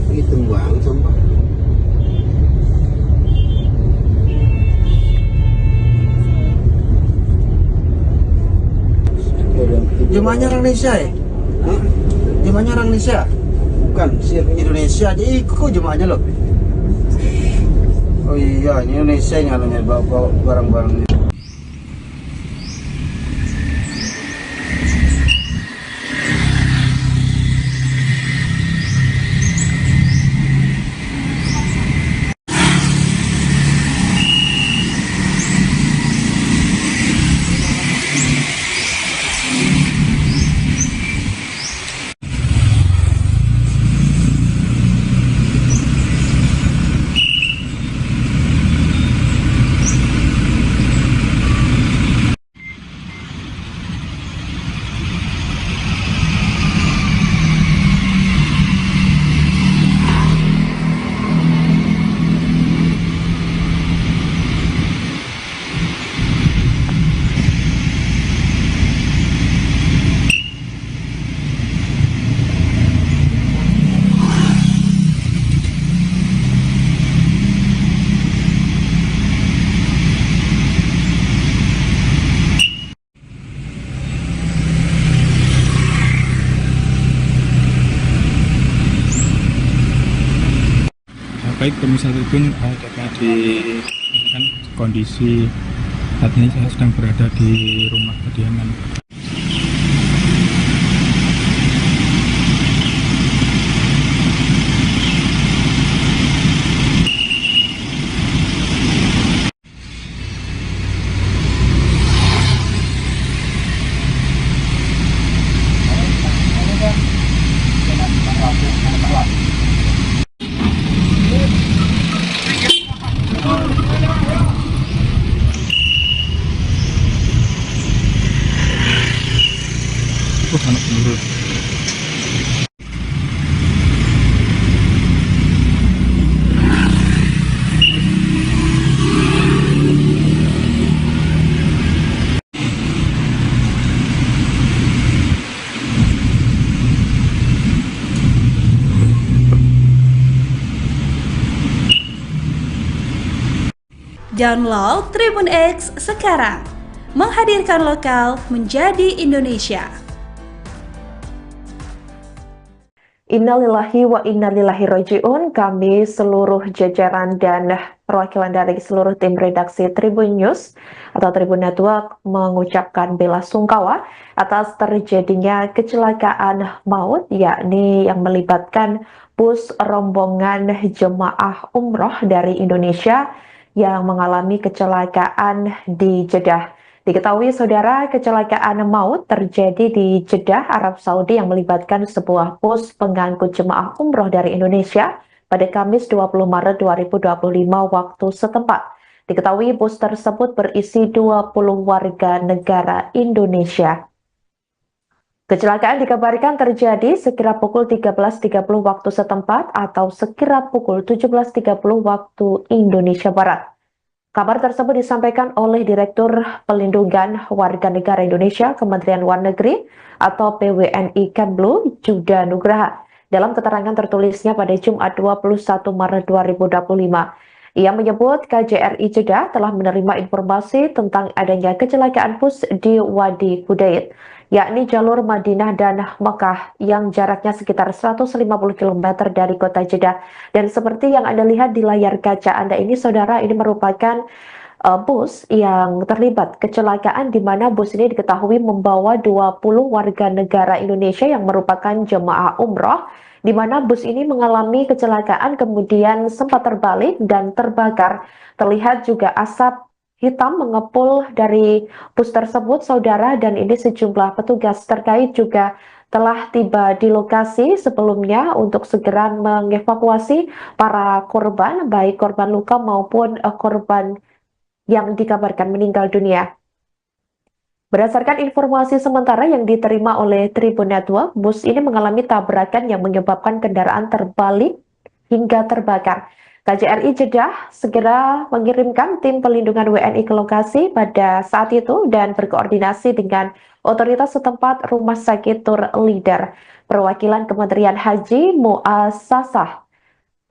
Ini tumbang sampah. Jemaahnya orang Indonesia ya? Jemaahnya orang Indonesia? Bukan, Indonesia aja ikut jemaahnya loh. Oh iya, ini Indonesia yang anunya bawa barang-barangnya. Baik pemirsa Tribun, dapat di kan, kondisi saat ini saya sedang berada di rumah kediaman. Anak peluru. Download Tribun X sekarang, menghadirkan lokal menjadi Indonesia. Innalillahi wa innalillahi roji'un. Kami seluruh jajaran dan perwakilan dari seluruh tim redaksi Tribun News atau Tribun Network mengucapkan bela sungkawa atas terjadinya kecelakaan maut, yakni yang melibatkan bus rombongan jemaah umroh dari Indonesia yang mengalami kecelakaan di Jeddah. Diketahui saudara, kecelakaan maut terjadi di Jeddah, Arab Saudi yang melibatkan sebuah bus pengangkut jemaah umroh dari Indonesia pada Kamis 20 Maret 2025 waktu setempat. Diketahui bus tersebut berisi 20 warga negara Indonesia. Kecelakaan dikabarkan terjadi sekira pukul 13.30 waktu setempat atau sekira pukul 17.30 waktu Indonesia Barat. Kabar tersebut disampaikan oleh Direktur Pelindungan Warga Negara Indonesia Kementerian Luar Negeri atau PWNI Kemlu, Juda Nugraha, dalam keterangan tertulisnya pada Jumat 21 Maret 2025. Ia menyebut KJRI Jeddah telah menerima informasi tentang adanya kecelakaan bus di Wadi Kudait, yakni jalur Madinah dan Mekah yang jaraknya sekitar 150 km dari kota Jeddah. Dan seperti yang Anda lihat di layar kaca Anda ini, saudara, ini merupakan bus yang terlibat kecelakaan di mana bus ini diketahui membawa 20 warga negara Indonesia yang merupakan jemaah umroh, di mana bus ini mengalami kecelakaan kemudian sempat terbalik dan terbakar. Terlihat juga asap hitam mengepul dari bus tersebut, saudara, dan ini sejumlah petugas terkait juga telah tiba di lokasi sebelumnya untuk segera mengevakuasi para korban, baik korban luka maupun korban yang dikabarkan meninggal dunia. Berdasarkan informasi sementara yang diterima oleh Tribun Network, bus ini mengalami tabrakan yang menyebabkan kendaraan terbalik hingga terbakar. KJRI Jeddah segera mengirimkan tim pelindungan WNI ke lokasi pada saat itu dan berkoordinasi dengan otoritas setempat Rumah Sakit Tur Leader, perwakilan Kementerian Haji, Muasasah,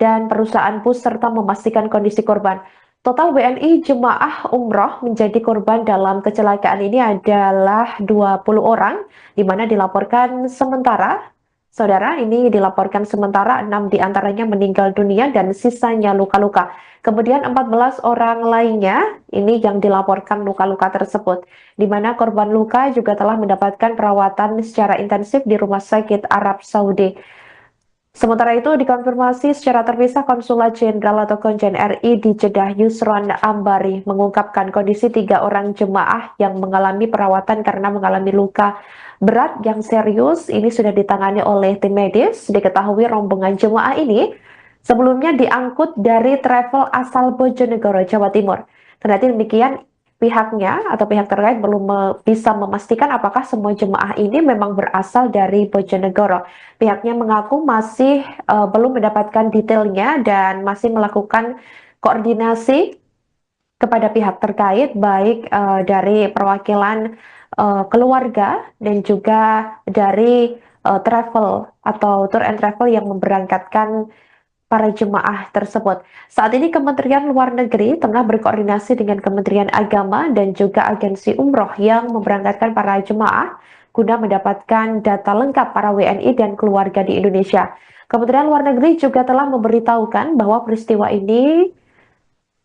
dan perusahaan bus serta memastikan kondisi korban. Total WNI jemaah umroh menjadi korban dalam kecelakaan ini adalah 20 orang, di mana dilaporkan sementara, saudara, ini dilaporkan sementara 6 diantaranya meninggal dunia dan sisanya luka-luka. Kemudian 14 orang lainnya ini yang dilaporkan luka-luka tersebut, di mana korban luka juga telah mendapatkan perawatan secara intensif di Rumah Sakit Arab Saudi. Sementara itu dikonfirmasi secara terpisah Konsulat Jenderal atau Konjen RI di Jeddah Yusron Ambari mengungkapkan kondisi 3 orang jemaah yang mengalami perawatan karena mengalami luka berat yang serius ini sudah ditangani oleh tim medis. Diketahui rombongan jemaah ini sebelumnya diangkut dari travel asal Bojonegoro, Jawa Timur. Kendati demikian, pihaknya atau pihak terkait belum bisa memastikan apakah semua jemaah ini memang berasal dari Bojonegoro. Pihaknya mengaku masih belum mendapatkan detailnya dan masih melakukan koordinasi kepada pihak terkait, baik dari perwakilan keluarga dan juga dari travel atau tour and travel yang memberangkatkan para jemaah tersebut. Saat ini Kementerian Luar Negeri tengah berkoordinasi dengan Kementerian Agama dan juga agensi umroh yang memberangkatkan para jemaah guna mendapatkan data lengkap para WNI dan keluarga di Indonesia. Kementerian Luar Negeri juga telah memberitahukan bahwa peristiwa ini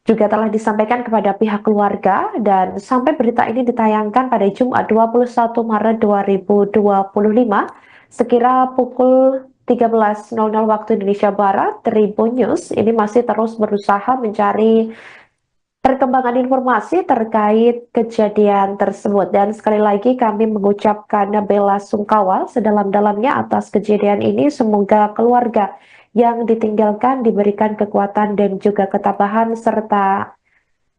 juga telah disampaikan kepada pihak keluarga dan sampai berita ini ditayangkan pada Jumat 21 Maret 2025 sekira pukul 13.00 waktu Indonesia Barat. Tribun News ini masih terus berusaha mencari perkembangan informasi terkait kejadian tersebut. Dan sekali lagi kami mengucapkan bela sungkawa sedalam-dalamnya atas kejadian ini. Semoga keluarga yang ditinggalkan diberikan kekuatan dan juga ketabahan, serta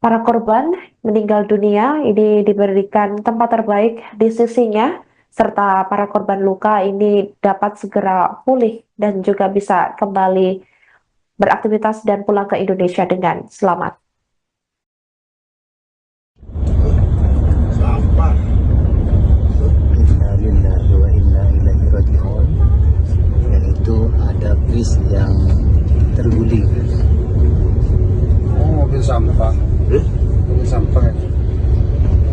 para korban meninggal dunia ini diberikan tempat terbaik di sisinya, serta para korban luka ini dapat segera pulih dan juga bisa kembali beraktivitas dan pulang ke Indonesia dengan selamat. Innalillahi wa inna ilaihi raji'un. Dan itu ada bis yang terguling. Oh, mobil sampah. Mobil sampah ya.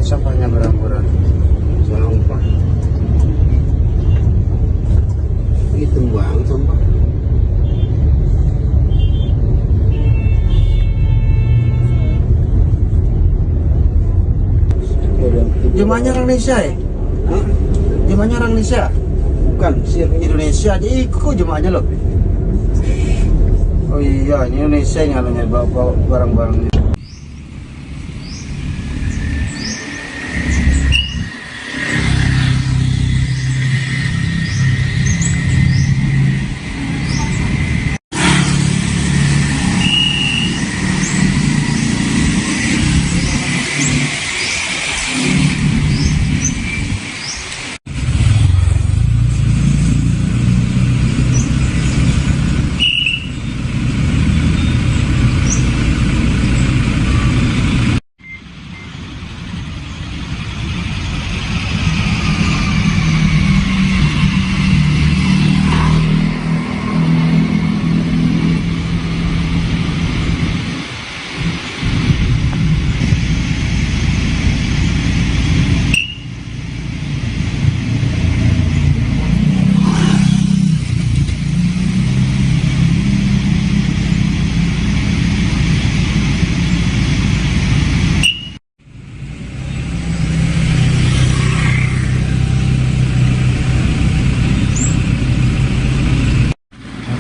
Sampahnya berang-berang. Sampah. Itu buang sampah. Jemaahnya orang Indonesia ya? Jemaahnya orang Indonesia? Bukan, Indonesia aja ikut jemaahnya loh. Oh iya, ini Indonesia yang anunya bawa barang-barangnya.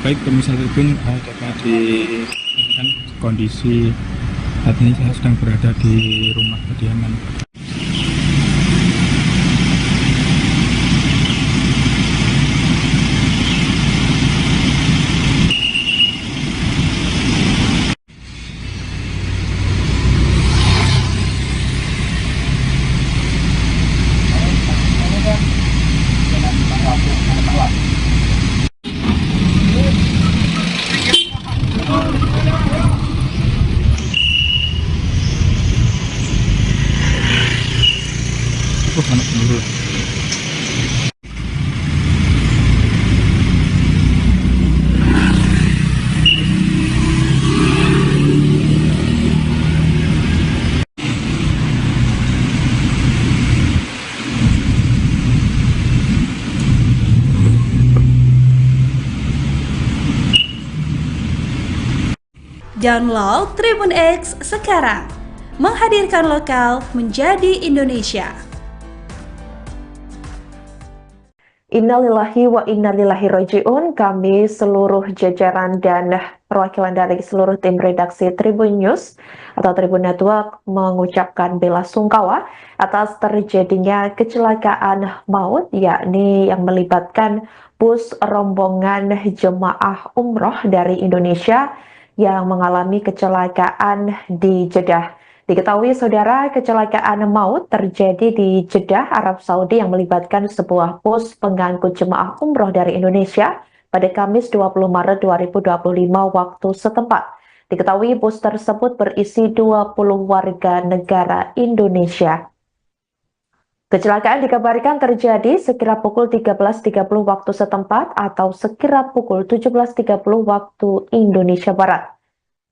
Baik, pemirsa Tribun, dapat di kondisi saat ini saya sedang berada di rumah kediaman. anak peluru. Download Tribun X sekarang, menghadirkan lokal menjadi Indonesia. Innalillahi wa innalillahi roji'un. Kami seluruh jajaran dan perwakilan dari seluruh tim redaksi Tribun News atau Tribun Network mengucapkan bela sungkawa atas terjadinya kecelakaan maut, yakni yang melibatkan bus rombongan jemaah umroh dari Indonesia yang mengalami kecelakaan di Jeddah. Diketahui saudara, kecelakaan maut terjadi di Jeddah, Arab Saudi yang melibatkan sebuah bus pengangkut jemaah umroh dari Indonesia pada Kamis 20 Maret 2025 waktu setempat. Diketahui bus tersebut berisi 20 warga negara Indonesia. Kecelakaan dikabarkan terjadi sekira pukul 13.30 waktu setempat atau sekira pukul 17.30 waktu Indonesia Barat.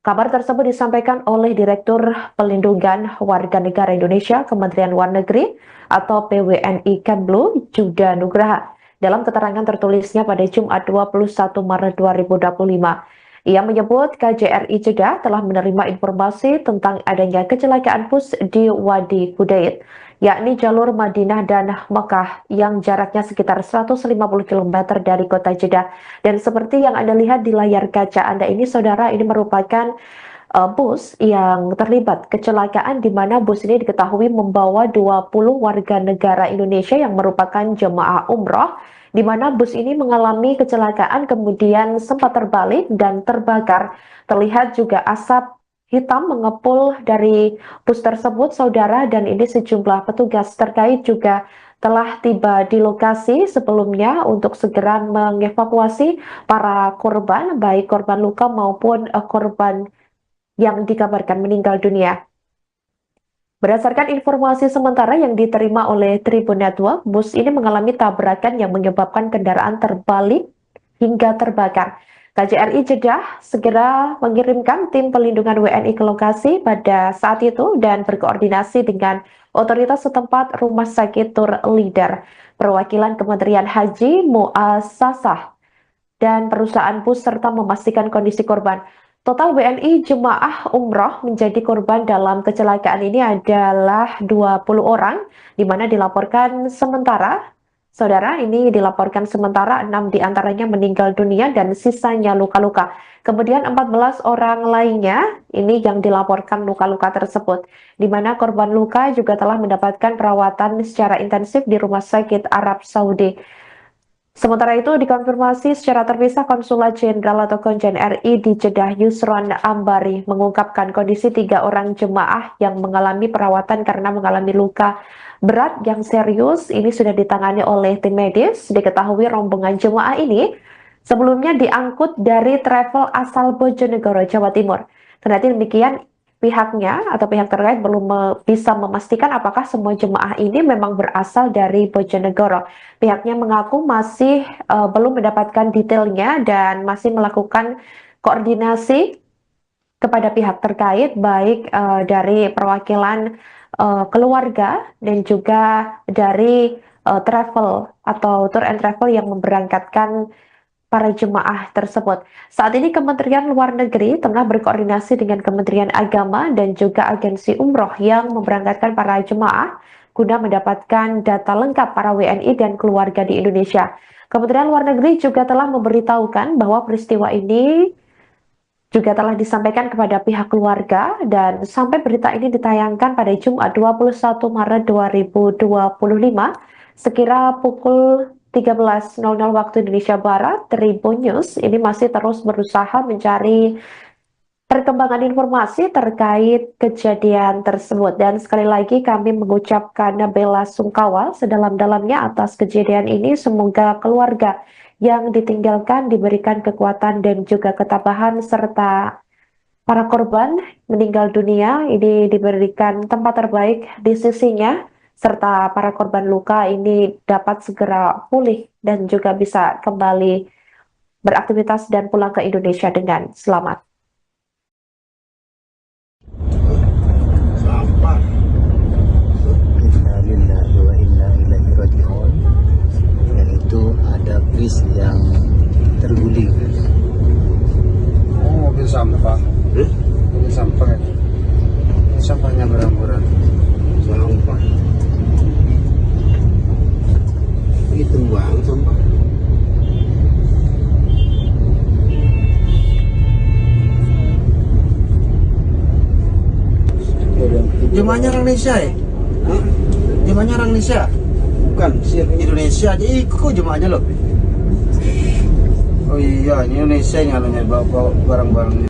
Kabar tersebut disampaikan oleh Direktur Pelindungan Warga Negara Indonesia Kementerian Luar Negeri atau PWNI Kemlu, Juda Nugraha, dalam keterangan tertulisnya pada Jumat 21 Maret 2025. Ia menyebut KJRI Jeddah telah menerima informasi tentang adanya kecelakaan bus di Wadi Kudait, yakni jalur Madinah dan Mekah yang jaraknya sekitar 150 km dari kota Jeddah. Dan seperti yang Anda lihat di layar kaca Anda ini, saudara, ini merupakan bus yang terlibat kecelakaan di mana bus ini diketahui membawa 20 warga negara Indonesia yang merupakan jemaah umroh, di mana bus ini mengalami kecelakaan kemudian sempat terbalik dan terbakar. Terlihat juga asap hitam mengepul dari bus tersebut, saudara, dan ini sejumlah petugas terkait juga telah tiba di lokasi sebelumnya untuk segera mengevakuasi para korban, baik korban luka maupun korban yang dikabarkan meninggal dunia. Berdasarkan informasi sementara yang diterima oleh Tribun Network, bus ini mengalami tabrakan yang menyebabkan kendaraan terbalik hingga terbakar. KJRI Jeddah segera mengirimkan tim pelindungan WNI ke lokasi pada saat itu dan berkoordinasi dengan otoritas setempat Rumah Sakit Tur Leader, perwakilan Kementerian Haji, Muasasah, dan perusahaan bus serta memastikan kondisi korban. Total WNI jemaah umroh menjadi korban dalam kecelakaan ini adalah 20 orang, di mana dilaporkan sementara, saudara, ini dilaporkan sementara 6 diantaranya meninggal dunia dan sisanya luka-luka. Kemudian 14 orang lainnya ini yang dilaporkan luka-luka tersebut, di mana korban luka juga telah mendapatkan perawatan secara intensif di Rumah Sakit Arab Saudi. Sementara itu dikonfirmasi secara terpisah, Konsulat Jenderal atau Konjen RI di Jeddah Yusron Ambari mengungkapkan kondisi 3 orang jemaah yang mengalami perawatan karena mengalami luka berat yang serius ini sudah ditangani oleh tim medis. Diketahui rombongan jemaah ini sebelumnya diangkut dari travel asal Bojonegoro, Jawa Timur. Kendati demikian, pihaknya atau pihak terkait belum bisa memastikan apakah semua jemaah ini memang berasal dari Bojonegoro. Pihaknya mengaku masih belum mendapatkan detailnya dan masih melakukan koordinasi kepada pihak terkait, baik dari perwakilan keluarga dan juga dari travel atau tour and travel yang memberangkatkan para jemaah tersebut. Saat ini Kementerian Luar Negeri tengah berkoordinasi dengan Kementerian Agama dan juga agensi umroh yang memberangkatkan para jemaah guna mendapatkan data lengkap para WNI dan keluarga di Indonesia. Kementerian Luar Negeri juga telah memberitahukan bahwa peristiwa ini juga telah disampaikan kepada pihak keluarga dan sampai berita ini ditayangkan pada Jumat 21 Maret 2025 sekira pukul 13.00 waktu Indonesia Barat, Tribun News ini masih terus berusaha mencari perkembangan informasi terkait kejadian tersebut. Dan sekali lagi kami mengucapkan bela sungkawa sedalam-dalamnya atas kejadian ini. Semoga keluarga yang ditinggalkan diberikan kekuatan dan juga ketabahan, serta para korban meninggal dunia ini diberikan tempat terbaik di sisinya. serta para korban luka ini dapat segera pulih dan juga bisa kembali beraktivitas dan pulang ke Indonesia dengan selamat. Sampah. Inna lillahi wa inna ilaihi raji'un. Dan itu ada bis yang terguling. Oh, mobil sampah. Mobil sampah ya. Sampahnya berhamburan. Sampah. Itu buang sampah. Jemaahnya orang Indonesia ya? Jemaahnya orang Indonesia? Bukan, Indonesia aja ikut jemaahnya loh. Oh iya, ini Indonesia yang anunya bawa barang-barangnya.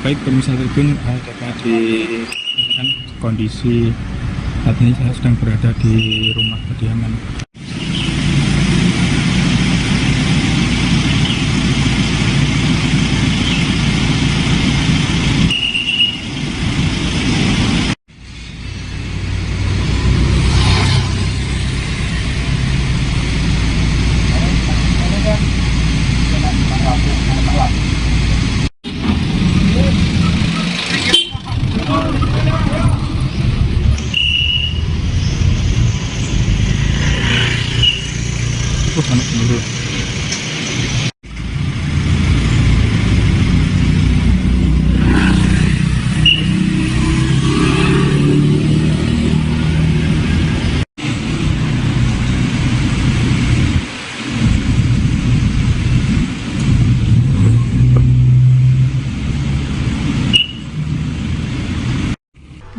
Baik pemirsa Tribun, dapat di kan, kondisi saat ini saya sedang berada di rumah kediaman. Anak peluru.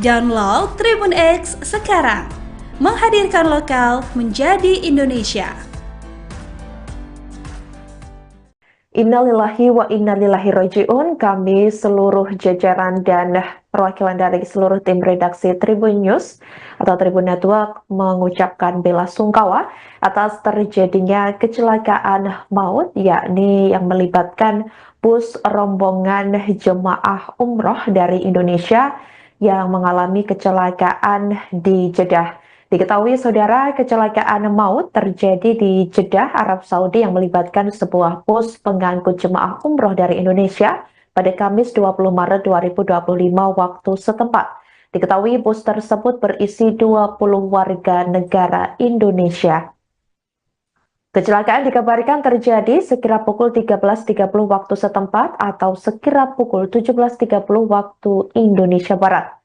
Download Tribun X sekarang, menghadirkan lokal menjadi Indonesia. Innalillahi wa innalillahi raji'un. Kami seluruh jajaran dan perwakilan dari seluruh tim redaksi Tribun News atau Tribun Network mengucapkan bela sungkawa atas terjadinya kecelakaan maut, yakni yang melibatkan bus rombongan jemaah umroh dari Indonesia yang mengalami kecelakaan di Jeddah. Diketahui saudara, kecelakaan maut terjadi di Jeddah, Arab Saudi yang melibatkan sebuah bus pengangkut jemaah umroh dari Indonesia pada Kamis 20 Maret 2025 waktu setempat. Diketahui bus tersebut berisi 20 warga negara Indonesia. Kecelakaan dikabarkan terjadi sekira pukul 13.30 waktu setempat atau sekira pukul 17.30 waktu Indonesia Barat.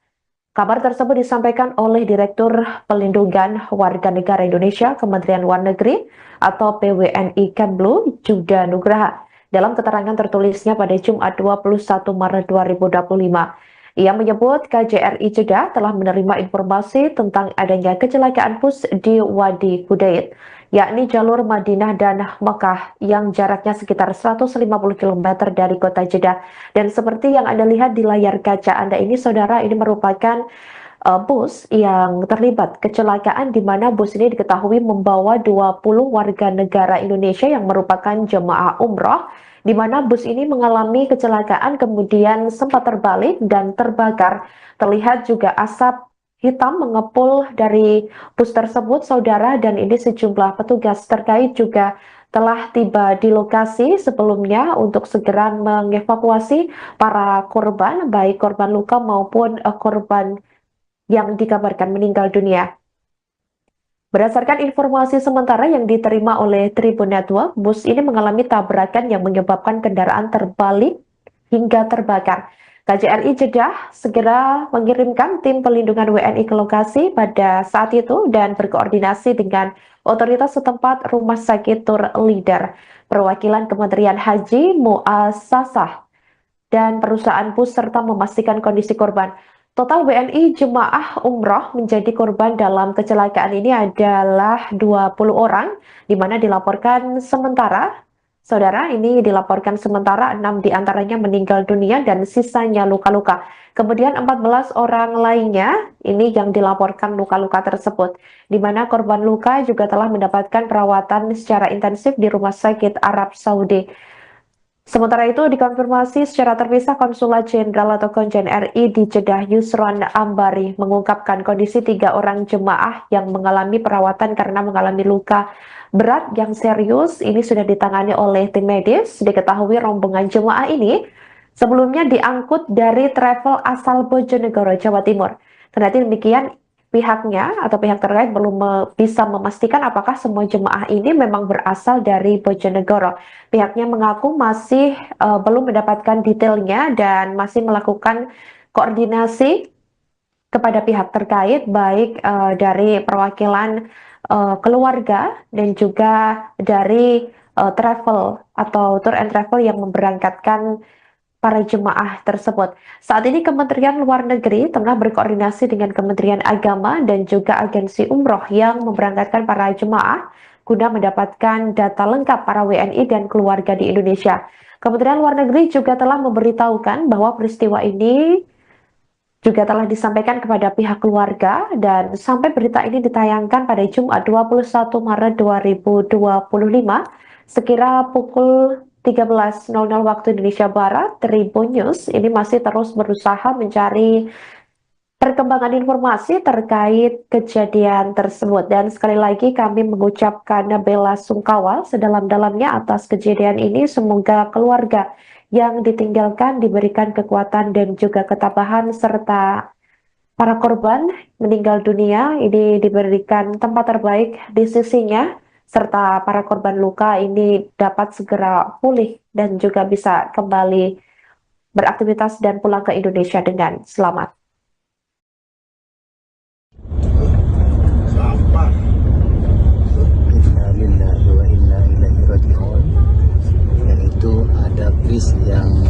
Kabar tersebut disampaikan oleh Direktur Pelindungan Warga Negara Indonesia Kementerian Luar Negeri atau PWNI Kemlu, Juda Nugraha, dalam keterangan tertulisnya pada Jumat 21 Maret 2025. Ia menyebut KJRI Jeddah telah menerima informasi tentang adanya kecelakaan bus di Wadi Kudait, yakni jalur Madinah dan Mekah yang jaraknya sekitar 150 km dari kota Jeddah. Dan seperti yang Anda lihat di layar kaca Anda ini, saudara, ini merupakan bus yang terlibat kecelakaan di mana bus ini diketahui membawa 20 warga negara Indonesia yang merupakan jemaah umroh, di mana bus ini mengalami kecelakaan kemudian sempat terbalik dan terbakar. Terlihat juga asap hitam mengepul dari bus tersebut, saudara, dan ini sejumlah petugas terkait juga telah tiba di lokasi sebelumnya untuk segera mengevakuasi para korban, baik korban luka maupun korban yang dikabarkan meninggal dunia. Berdasarkan informasi sementara yang diterima oleh Tribun Network, bus ini mengalami tabrakan yang menyebabkan kendaraan terbalik hingga terbakar. KJRI Jeddah segera mengirimkan tim pelindungan WNI ke lokasi pada saat itu dan berkoordinasi dengan otoritas setempat Rumah Sakit Tur Leader, perwakilan Kementerian Haji, Muassasah, dan perusahaan bus serta memastikan kondisi korban. Total WNI jemaah umroh menjadi korban dalam kecelakaan ini adalah 20 orang, di mana dilaporkan sementara, saudara, ini dilaporkan sementara 6 diantaranya meninggal dunia dan sisanya luka-luka. Kemudian 14 orang lainnya ini yang dilaporkan luka-luka tersebut, di mana korban luka juga telah mendapatkan perawatan secara intensif di Rumah Sakit Arab Saudi. Sementara itu dikonfirmasi secara terpisah Konsulat Jenderal atau Konjen RI di Jeddah Yusron Ambari mengungkapkan kondisi 3 orang jemaah yang mengalami perawatan karena mengalami luka berat yang serius ini sudah ditangani oleh tim medis. Diketahui rombongan jemaah ini sebelumnya diangkut dari travel asal Bojonegoro, Jawa Timur. Kendati demikian, pihaknya atau pihak terkait belum bisa memastikan apakah semua jemaah ini memang berasal dari Bojonegoro. Pihaknya mengaku masih belum mendapatkan detailnya dan masih melakukan koordinasi kepada pihak terkait, baik dari perwakilan keluarga dan juga dari travel atau tour and travel yang memberangkatkan para jemaah tersebut. Saat ini Kementerian Luar Negeri tengah berkoordinasi dengan Kementerian Agama dan juga agensi umroh yang memberangkatkan para jemaah guna mendapatkan data lengkap para WNI dan keluarga di Indonesia. Kementerian Luar Negeri juga telah memberitahukan bahwa peristiwa ini juga telah disampaikan kepada pihak keluarga dan sampai berita ini ditayangkan pada Jumat 21 Maret 2025 sekira pukul 13.00 waktu Indonesia Barat, Tribun News ini masih terus berusaha mencari perkembangan informasi terkait kejadian tersebut. Dan sekali lagi kami mengucapkan bela sungkawa sedalam-dalamnya atas kejadian ini. Semoga keluarga yang ditinggalkan diberikan kekuatan dan juga ketabahan, serta para korban meninggal dunia ini diberikan tempat terbaik di sisinya, serta para korban luka ini dapat segera pulih dan juga bisa kembali beraktivitas dan pulang ke Indonesia dengan selamat. Innalillahi wa inna ilaihi raji'un. Dan itu ada bis yang